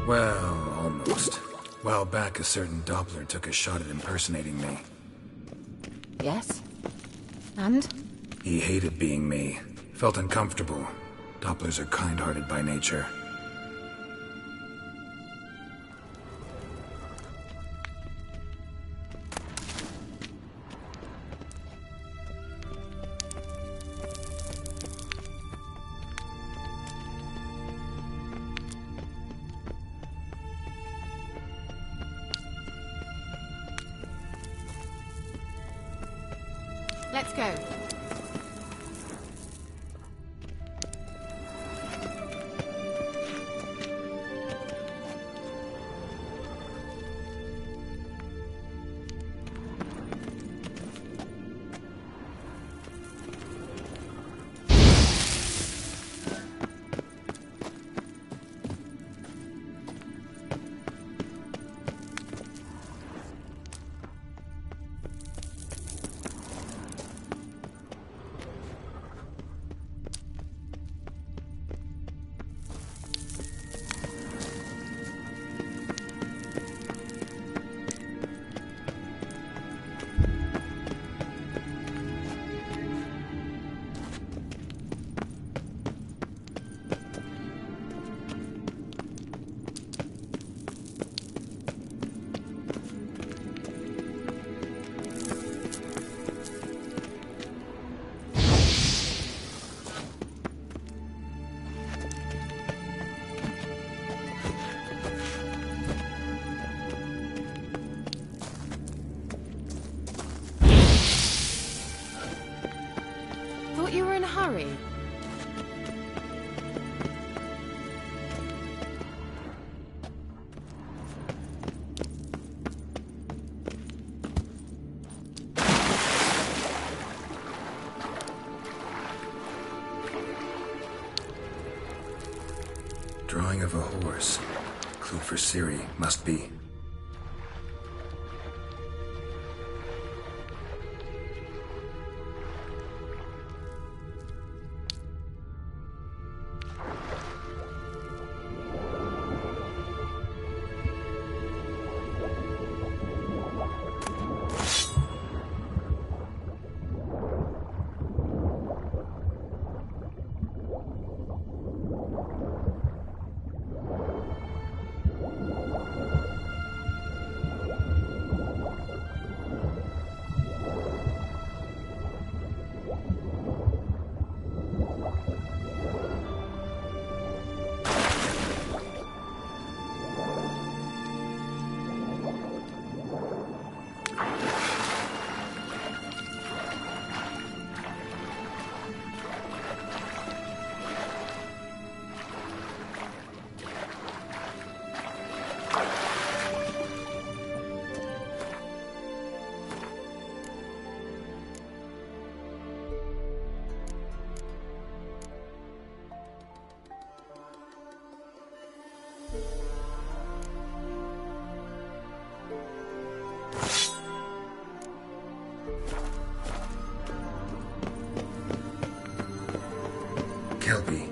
Well, almost. While back, a certain Doppler took a shot at impersonating me. Yes? And? He hated being me. Felt uncomfortable. Dopplers are kind-hearted by nature. Let's go. Showing of a horse. Clue for Ciri, must be. Kelpie.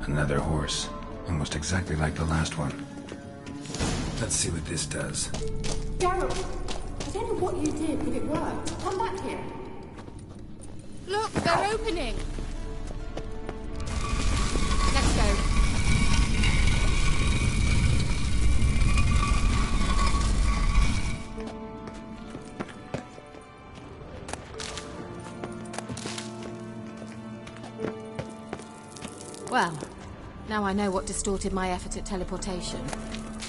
Another horse. Almost exactly like the last one. Let's see what this does. Geralt, I don't know what you did, but it worked. Come back here. Look, they're opening. Let's go. Well, now I know what distorted my effort at teleportation.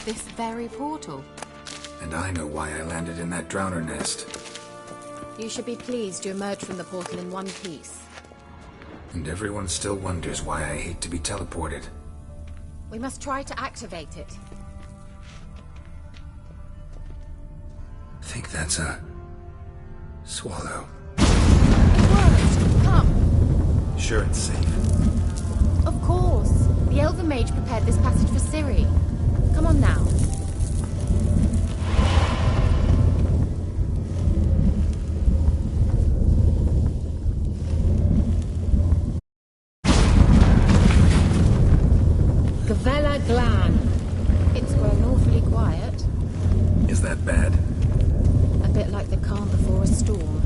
This very portal. And I know why I landed in that drowner nest. You should be pleased you emerged from the portal in one piece. And everyone still wonders why I hate to be teleported. We must try to activate it. Think that's a... swallow. Come! Sure it's safe. Of course. The Elven Mage prepared this passage for Ciri. Come on now. Gavella Glan. It's grown awfully quiet. Is that bad? A bit like the calm before a storm.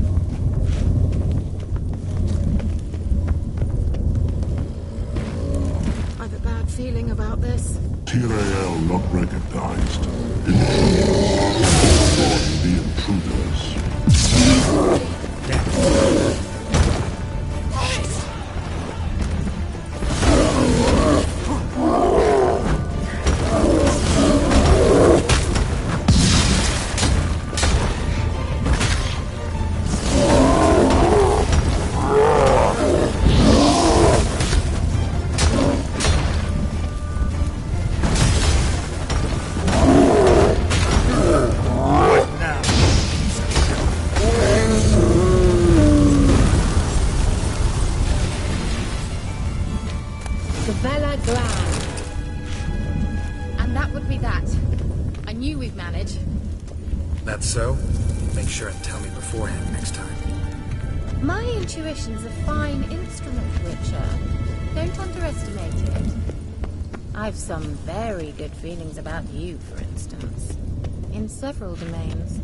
I've a bad feeling about this. Tyrael not recognized. The intruders. Gavella Glan. And that would be that. I knew we'd manage. That's so? Make sure and tell me beforehand next time. My intuition's a fine instrument, Witcher. Don't underestimate it. I've some very good feelings about you, for instance. In several domains.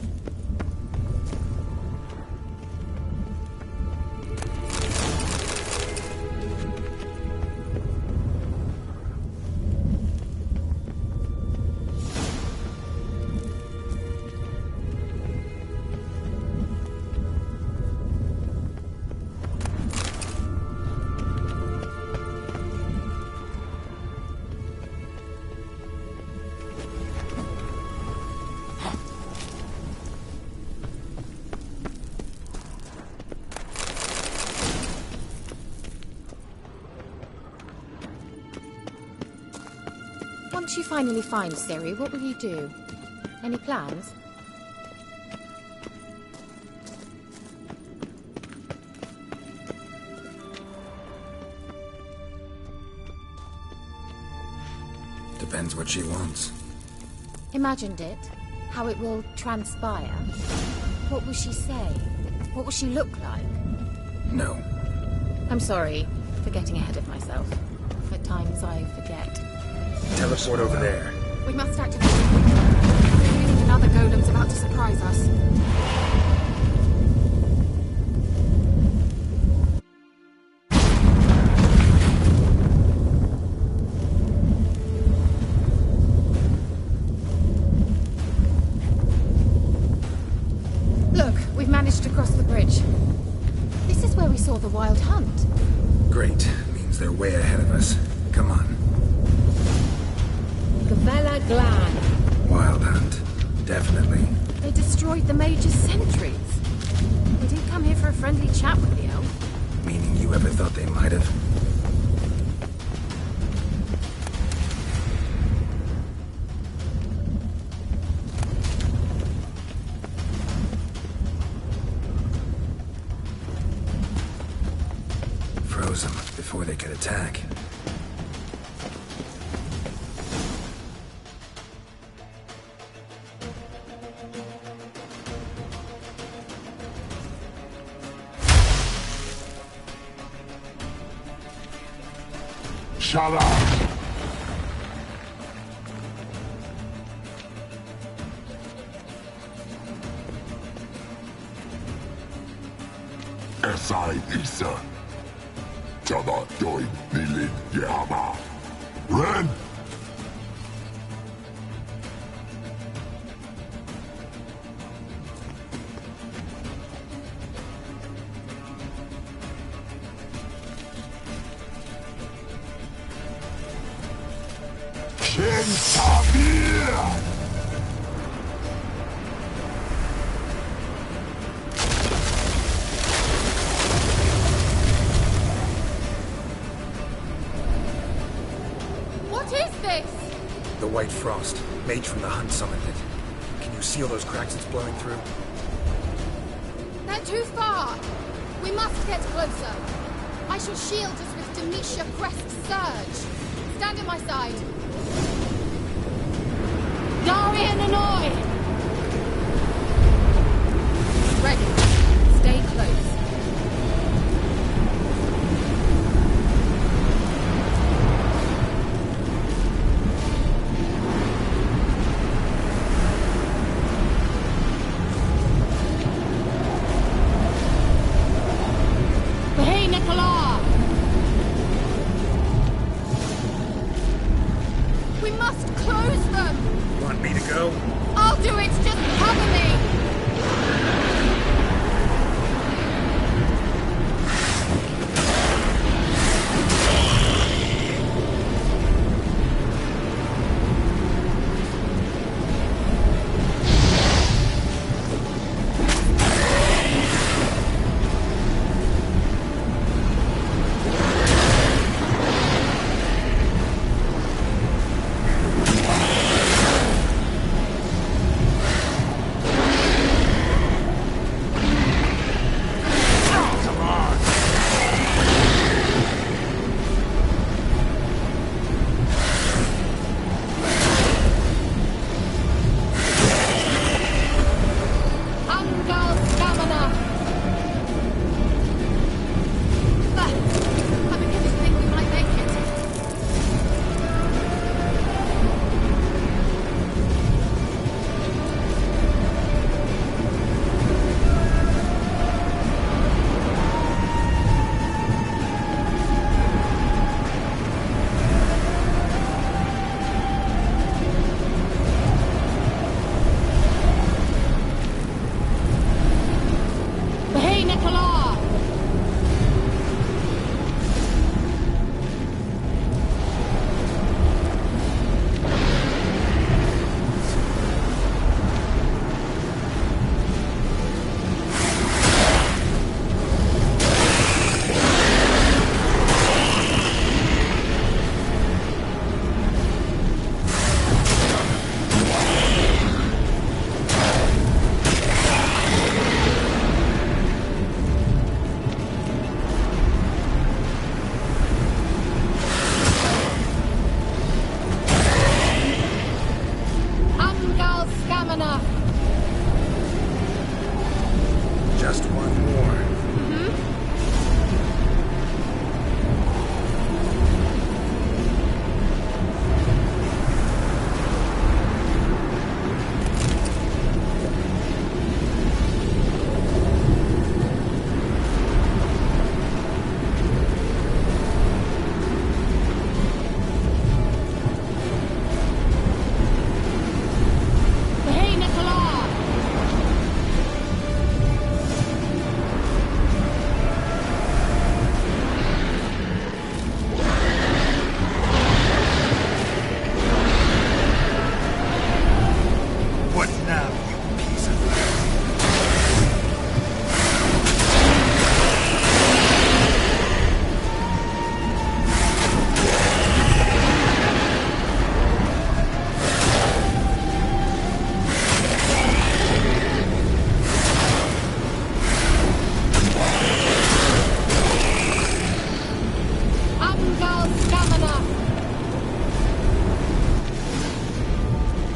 Once you finally find Ciri, what will you do? Any plans? Depends what she wants. Imagined it? How it will transpire? What will she say? What will she look like? No. I'm sorry for getting ahead of myself. At times I forget. Teleport over there. We must activate it. I think another golem's about to surprise us. Look, we've managed to cross the bridge. This is where we saw the wild hunt. Great. Means they're way ahead of us. Come on. Gavella Glan. Wild hunt. Definitely. They destroyed the Mage's sentries. They didn't come here for a friendly chat with the elf. Meaning you ever thought they might have? Froze them before they could attack. Shut up! Esai Isa. Jada Doin Nilin Yama. Ren! What is this? The White Frost. Mage from the Hunt summoned it. Can you see all those cracks it's blowing through? They're too far. We must get closer. I shall shield us with Demetia Crest's surge. Stand at my side. Darian Annoy! Ready. Stay close. Hey, Nicola! We must close them. Want me to go? I'll do it. Just cover me. Gamana! Just one more. Hey, Nicola! What now, you piece of... Amgal Gamana!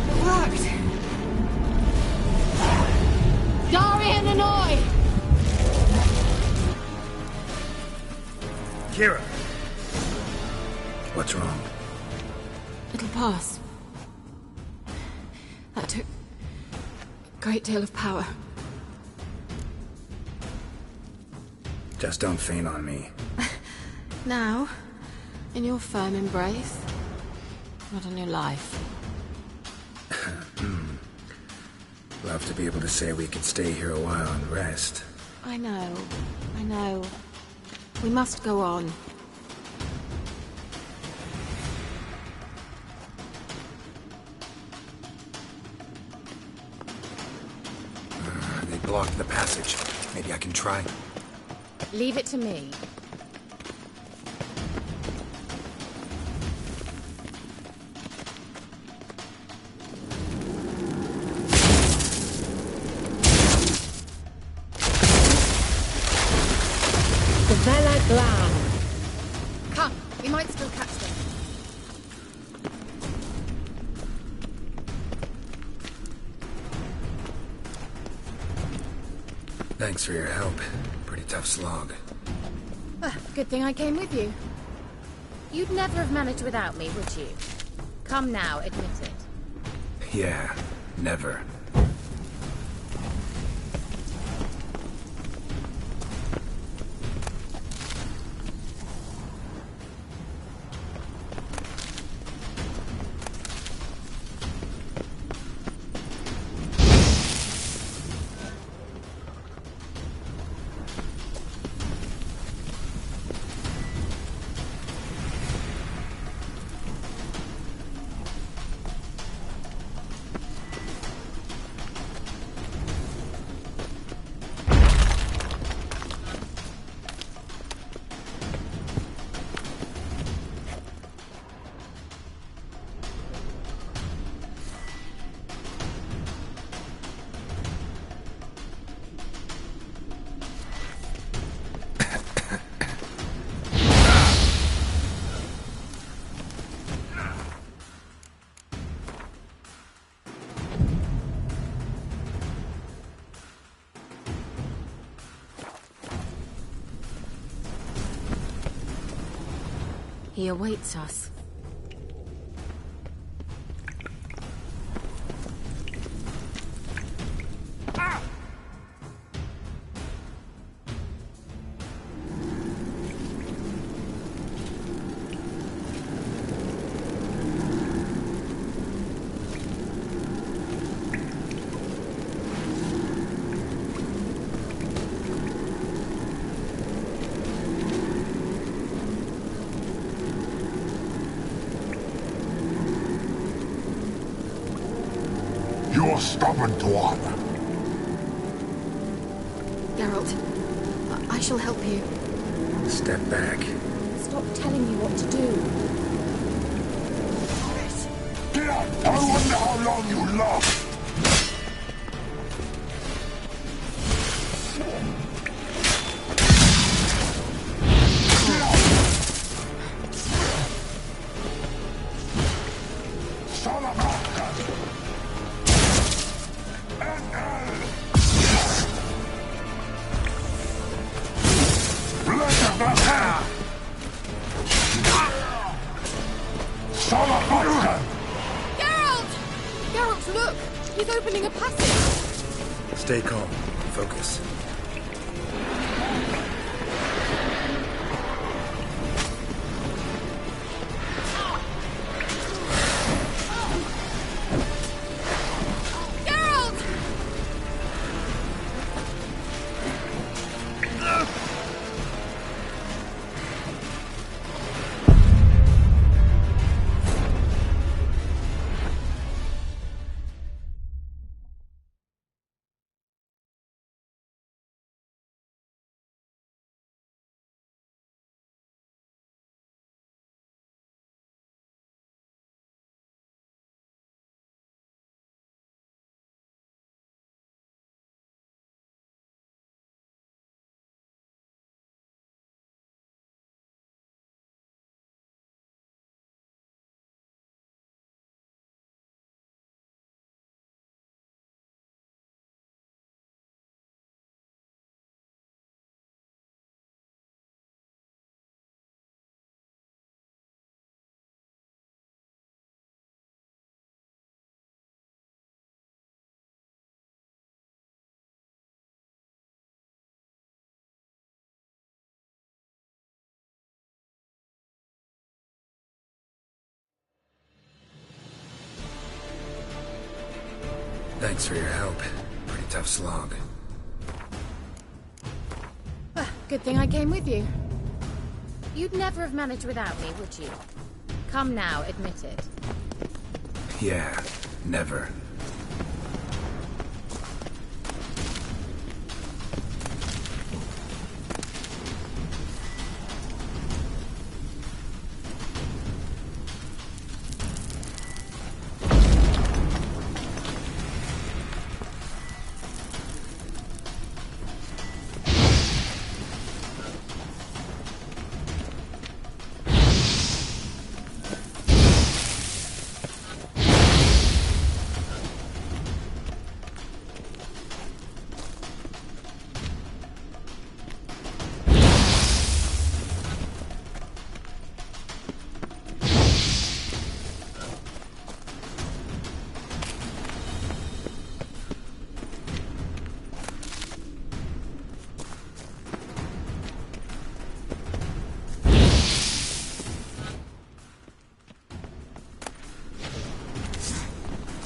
It worked. Darian Hanoi! Kira! What's wrong? It'll pass. That took a great deal of power. Just don't faint on me. Now, in your firm embrace, not a new life. Love to be able to say we could stay here a while and rest. I know. We must go on. They blocked the passage. Maybe I can try. Leave it to me. The Vela Glan! Come, we might still catch them. Thanks for your help. Pretty tough slog. Good thing I came with you. You'd never have managed without me, would you? Come now, admit it. Yeah, never. He awaits us. You're stubborn, Dwarf. Geralt, I shall help you. Step back. Stop telling me what to do. I wonder how long you last. Stay calm. Focus. Thanks for your help. Pretty tough slog. Good thing I came with you. You'd never have managed without me, would you? Come now, admit it. Yeah, never.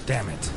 Damn it.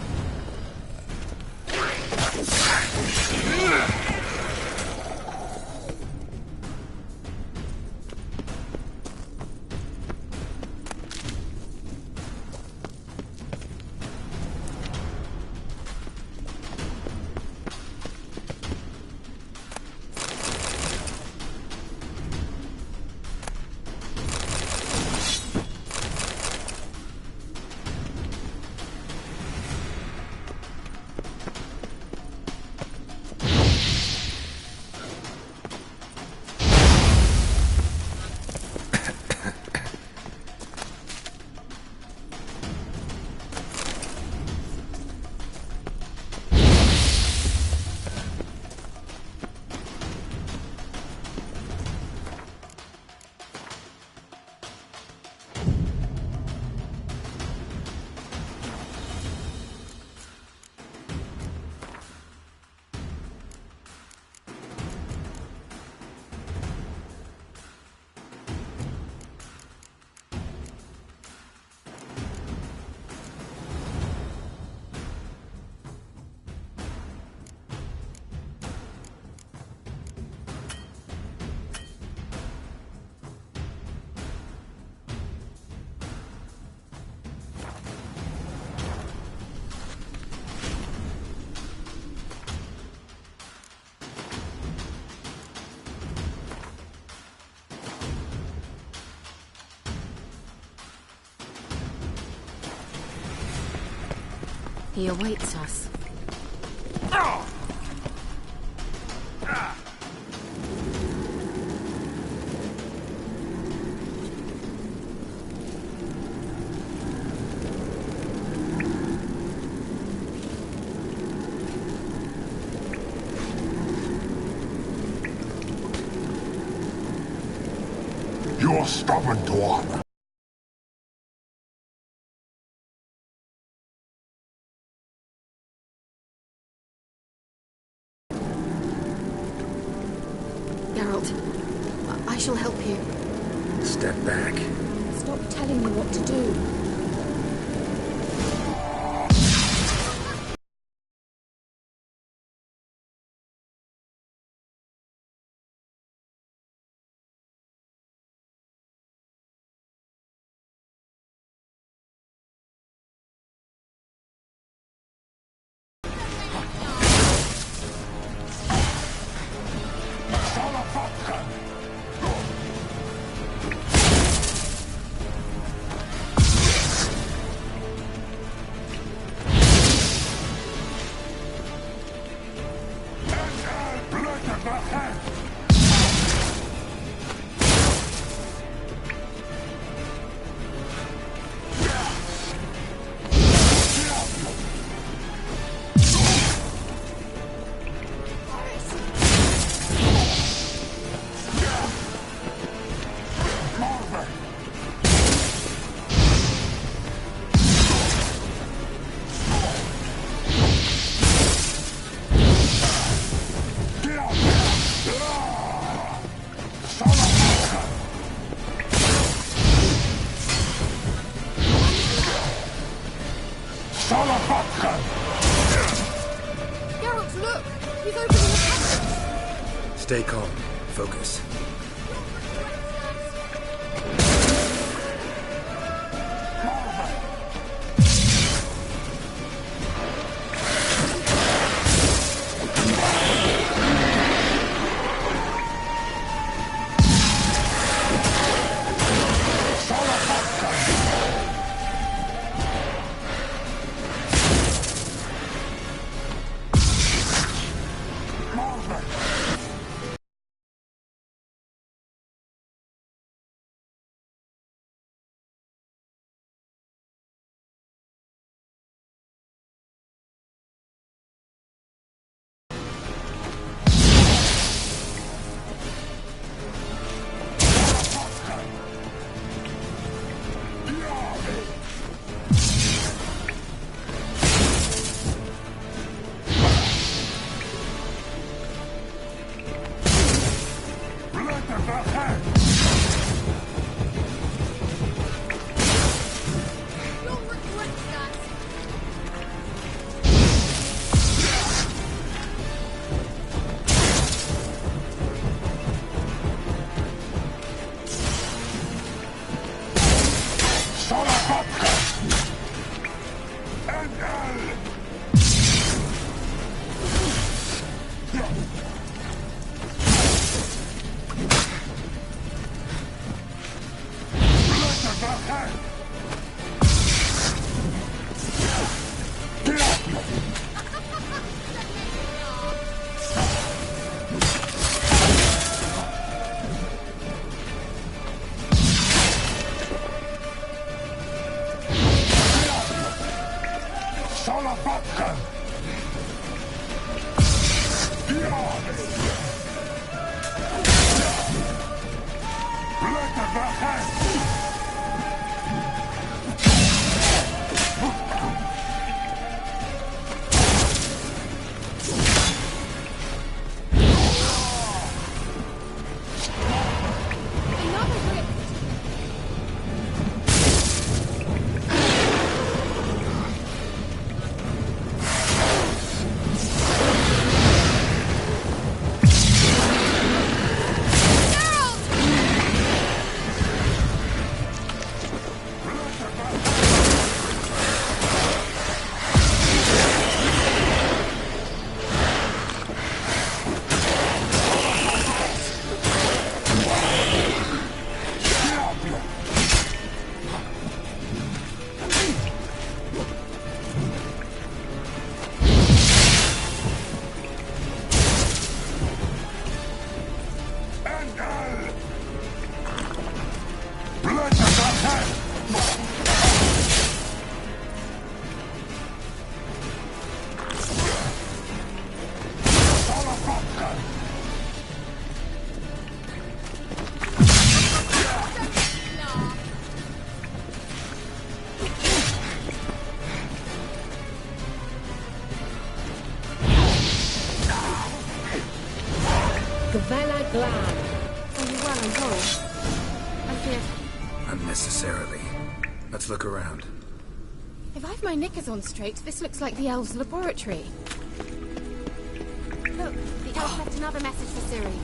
He awaits us. You're stubborn to honor. Geralt, I shall help you. Step back. Stop telling me what to do. Geralt, look! He's opening the passage! Stay calm. Focus. Glan. Are you well and whole? I fear... Unnecessarily. Let's look around. If I've my knickers on straight, this looks like the elves' laboratory. Look, the elf left another message for Ciri.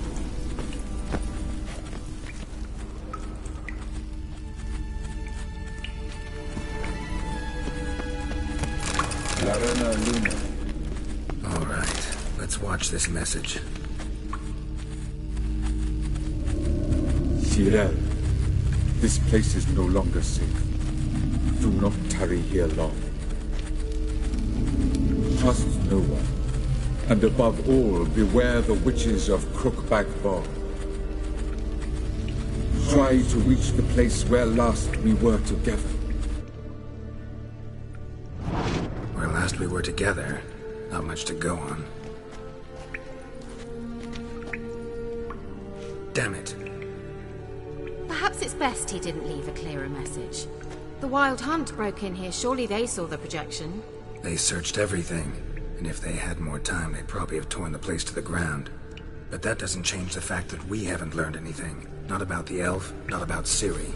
Larena Luna. All right, let's watch this message. Cyril, this place is no longer safe. Do not tarry here long. Trust no one. And above all, beware the witches of Crookback Bog. Try to reach the place where last we were together. Where last we were together, not much to go on. Damn it. Perhaps it's best he didn't leave a clearer message. The Wild Hunt broke in here. Surely they saw the projection. They searched everything, and if they had more time, they'd probably have torn the place to the ground. But that doesn't change the fact that we haven't learned anything. Not about the elf, not about Ciri.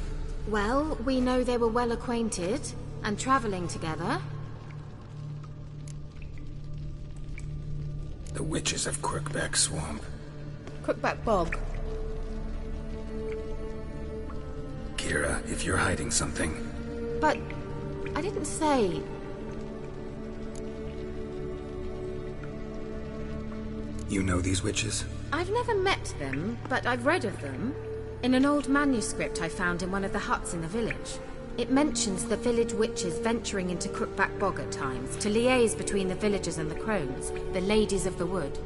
Well, we know they were well acquainted, and traveling together. The witches of Crookback Swamp. Crookback Bog. Kira, if you're hiding something... But... I didn't say... You know these witches? I've never met them, but I've read of them. In an old manuscript I found in one of the huts in the village. It mentions the village witches venturing into Crookback Bog at times to liaise between the villagers and the crones, the ladies of the wood.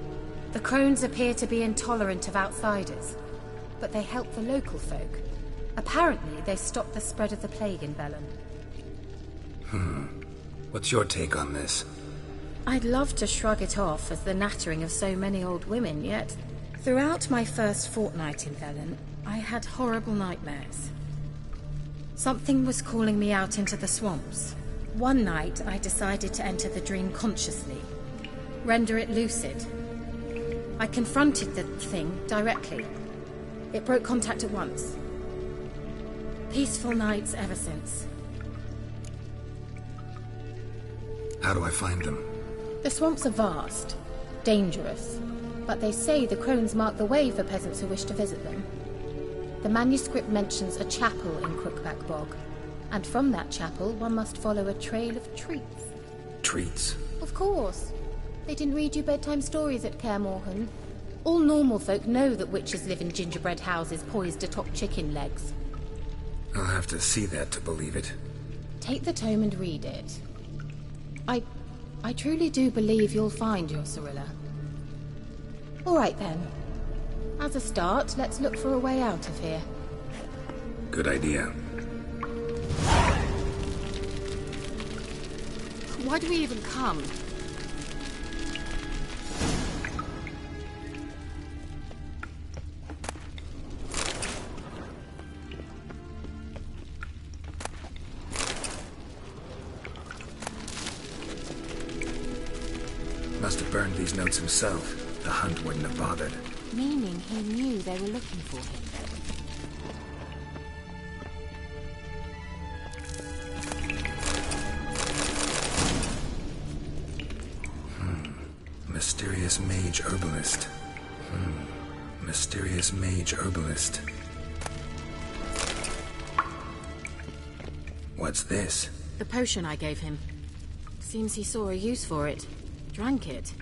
The crones appear to be intolerant of outsiders, but they help the local folk. Apparently, they stopped the spread of the plague in Velen. What's your take on this? I'd love to shrug it off as the nattering of so many old women, yet throughout my first fortnight in Velen, I had horrible nightmares. Something was calling me out into the swamps. One night, I decided to enter the dream consciously, render it lucid. I confronted the thing directly. It broke contact at once. Peaceful nights ever since. How do I find them? The swamps are vast, dangerous, but they say the crones mark the way for peasants who wish to visit them. The manuscript mentions a chapel in Crookback Bog, and from that chapel one must follow a trail of treats. Treats? Of course. They didn't read you bedtime stories at Kaer Morhen. All normal folk know that witches live in gingerbread houses poised atop chicken legs. I'll have to see that to believe it. Take the tome and read it. I truly do believe you'll find your Cirilla. All right then. As a start, let's look for a way out of here. Good idea. Why do we even come? Must have burned these notes himself. The Hunt wouldn't have bothered. Meaning he knew they were looking for him. Mysterious mage herbalist. Mysterious mage herbalist. What's this? The potion I gave him. Seems he saw a use for it. Drank it.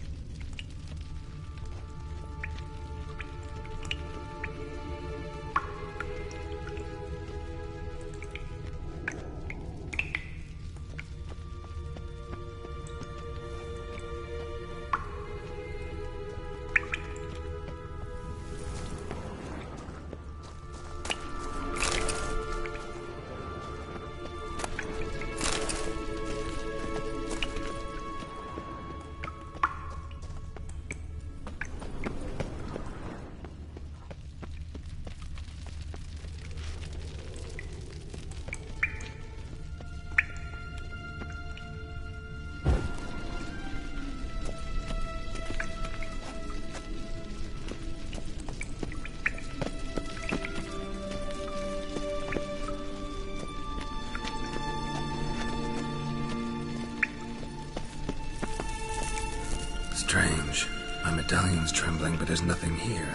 Strange. My medallion's trembling, but there's nothing here.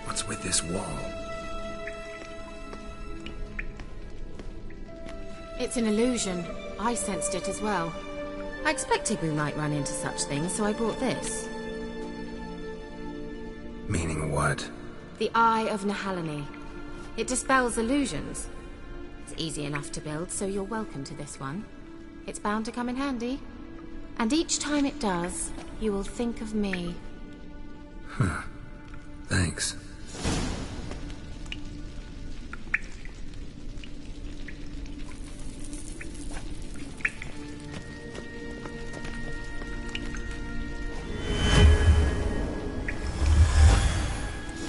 What's with this wall? It's an illusion. I sensed it as well. I expected we might run into such things, so I brought this. Meaning what? The Eye of Nehaleni. It dispels illusions. It's easy enough to build, so you're welcome to this one. It's bound to come in handy. And each time it does, you will think of me. Huh. Thanks.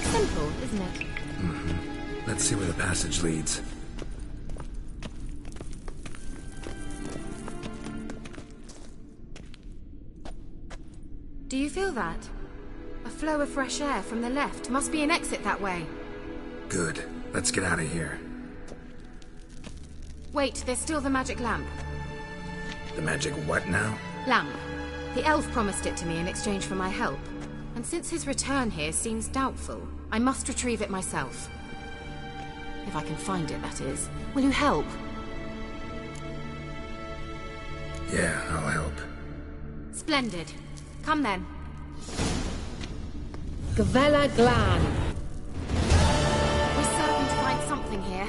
Simple, isn't it? Mm-hmm. Let's see where the passage leads. Do you feel that? A flow of fresh air from the left. Must be an exit that way. Good. Let's get out of here. Wait, there's still the magic lamp. The magic what now? Lamp. The elf promised it to me in exchange for my help. And since his return here seems doubtful, I must retrieve it myself. If I can find it, that is. Will you help? Yeah, I'll help. Splendid. Come then. Gavella Glan. We're certain to find something here.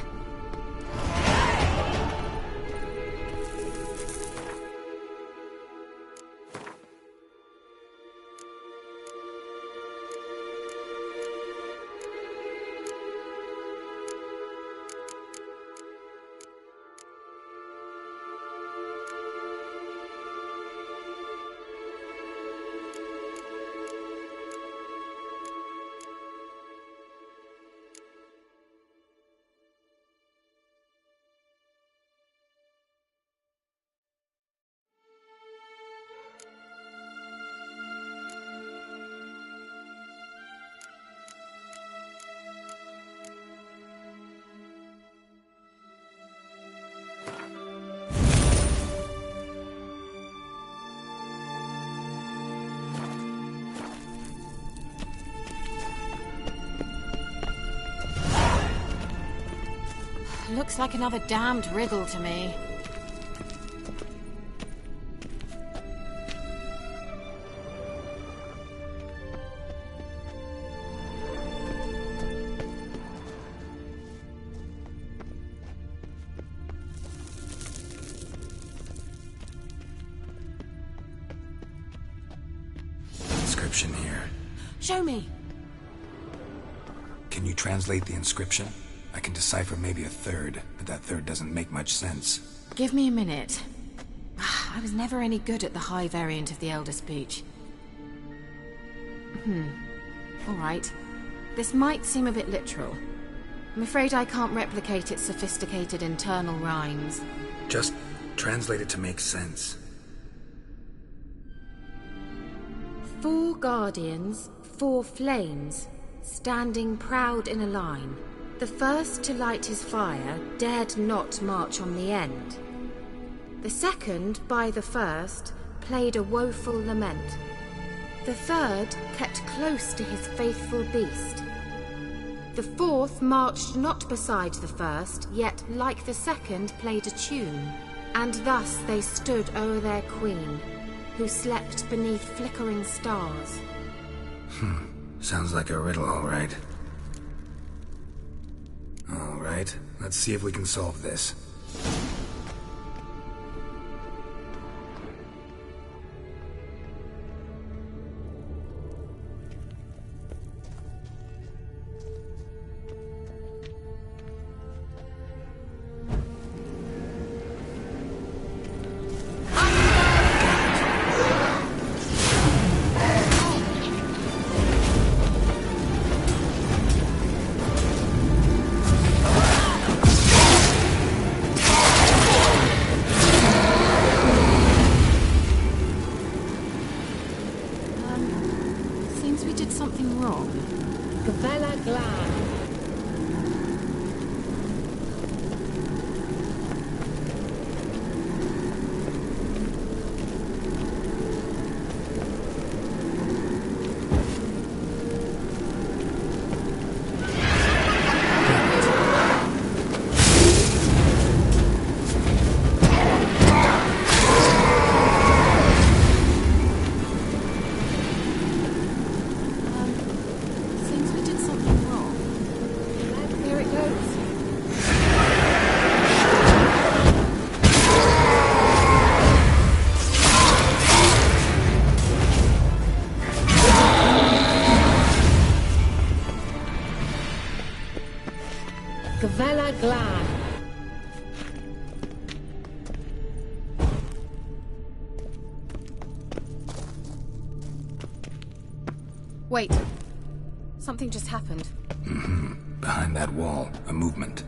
Looks like another damned riddle to me. Inscription here. Show me. Can you translate the inscription? I can decipher maybe a third, but that third doesn't make much sense. Give me a minute. I was never any good at the high variant of the Elder Speech. All right. This might seem a bit literal. I'm afraid I can't replicate its sophisticated internal rhymes. Just translate it to make sense. 4 guardians, 4 flames, standing proud in a line. The first to light his fire dared not march on the end. The second, by the first, played a woeful lament. The third kept close to his faithful beast. The fourth marched not beside the first, yet, like the second, played a tune. And thus they stood o'er their queen, who slept beneath flickering stars. Sounds like a riddle, all right. All right, let's see if we can solve this. Seems we did something wrong. Gavella Glan. Glan. Wait. Something just happened. Behind that wall, a movement.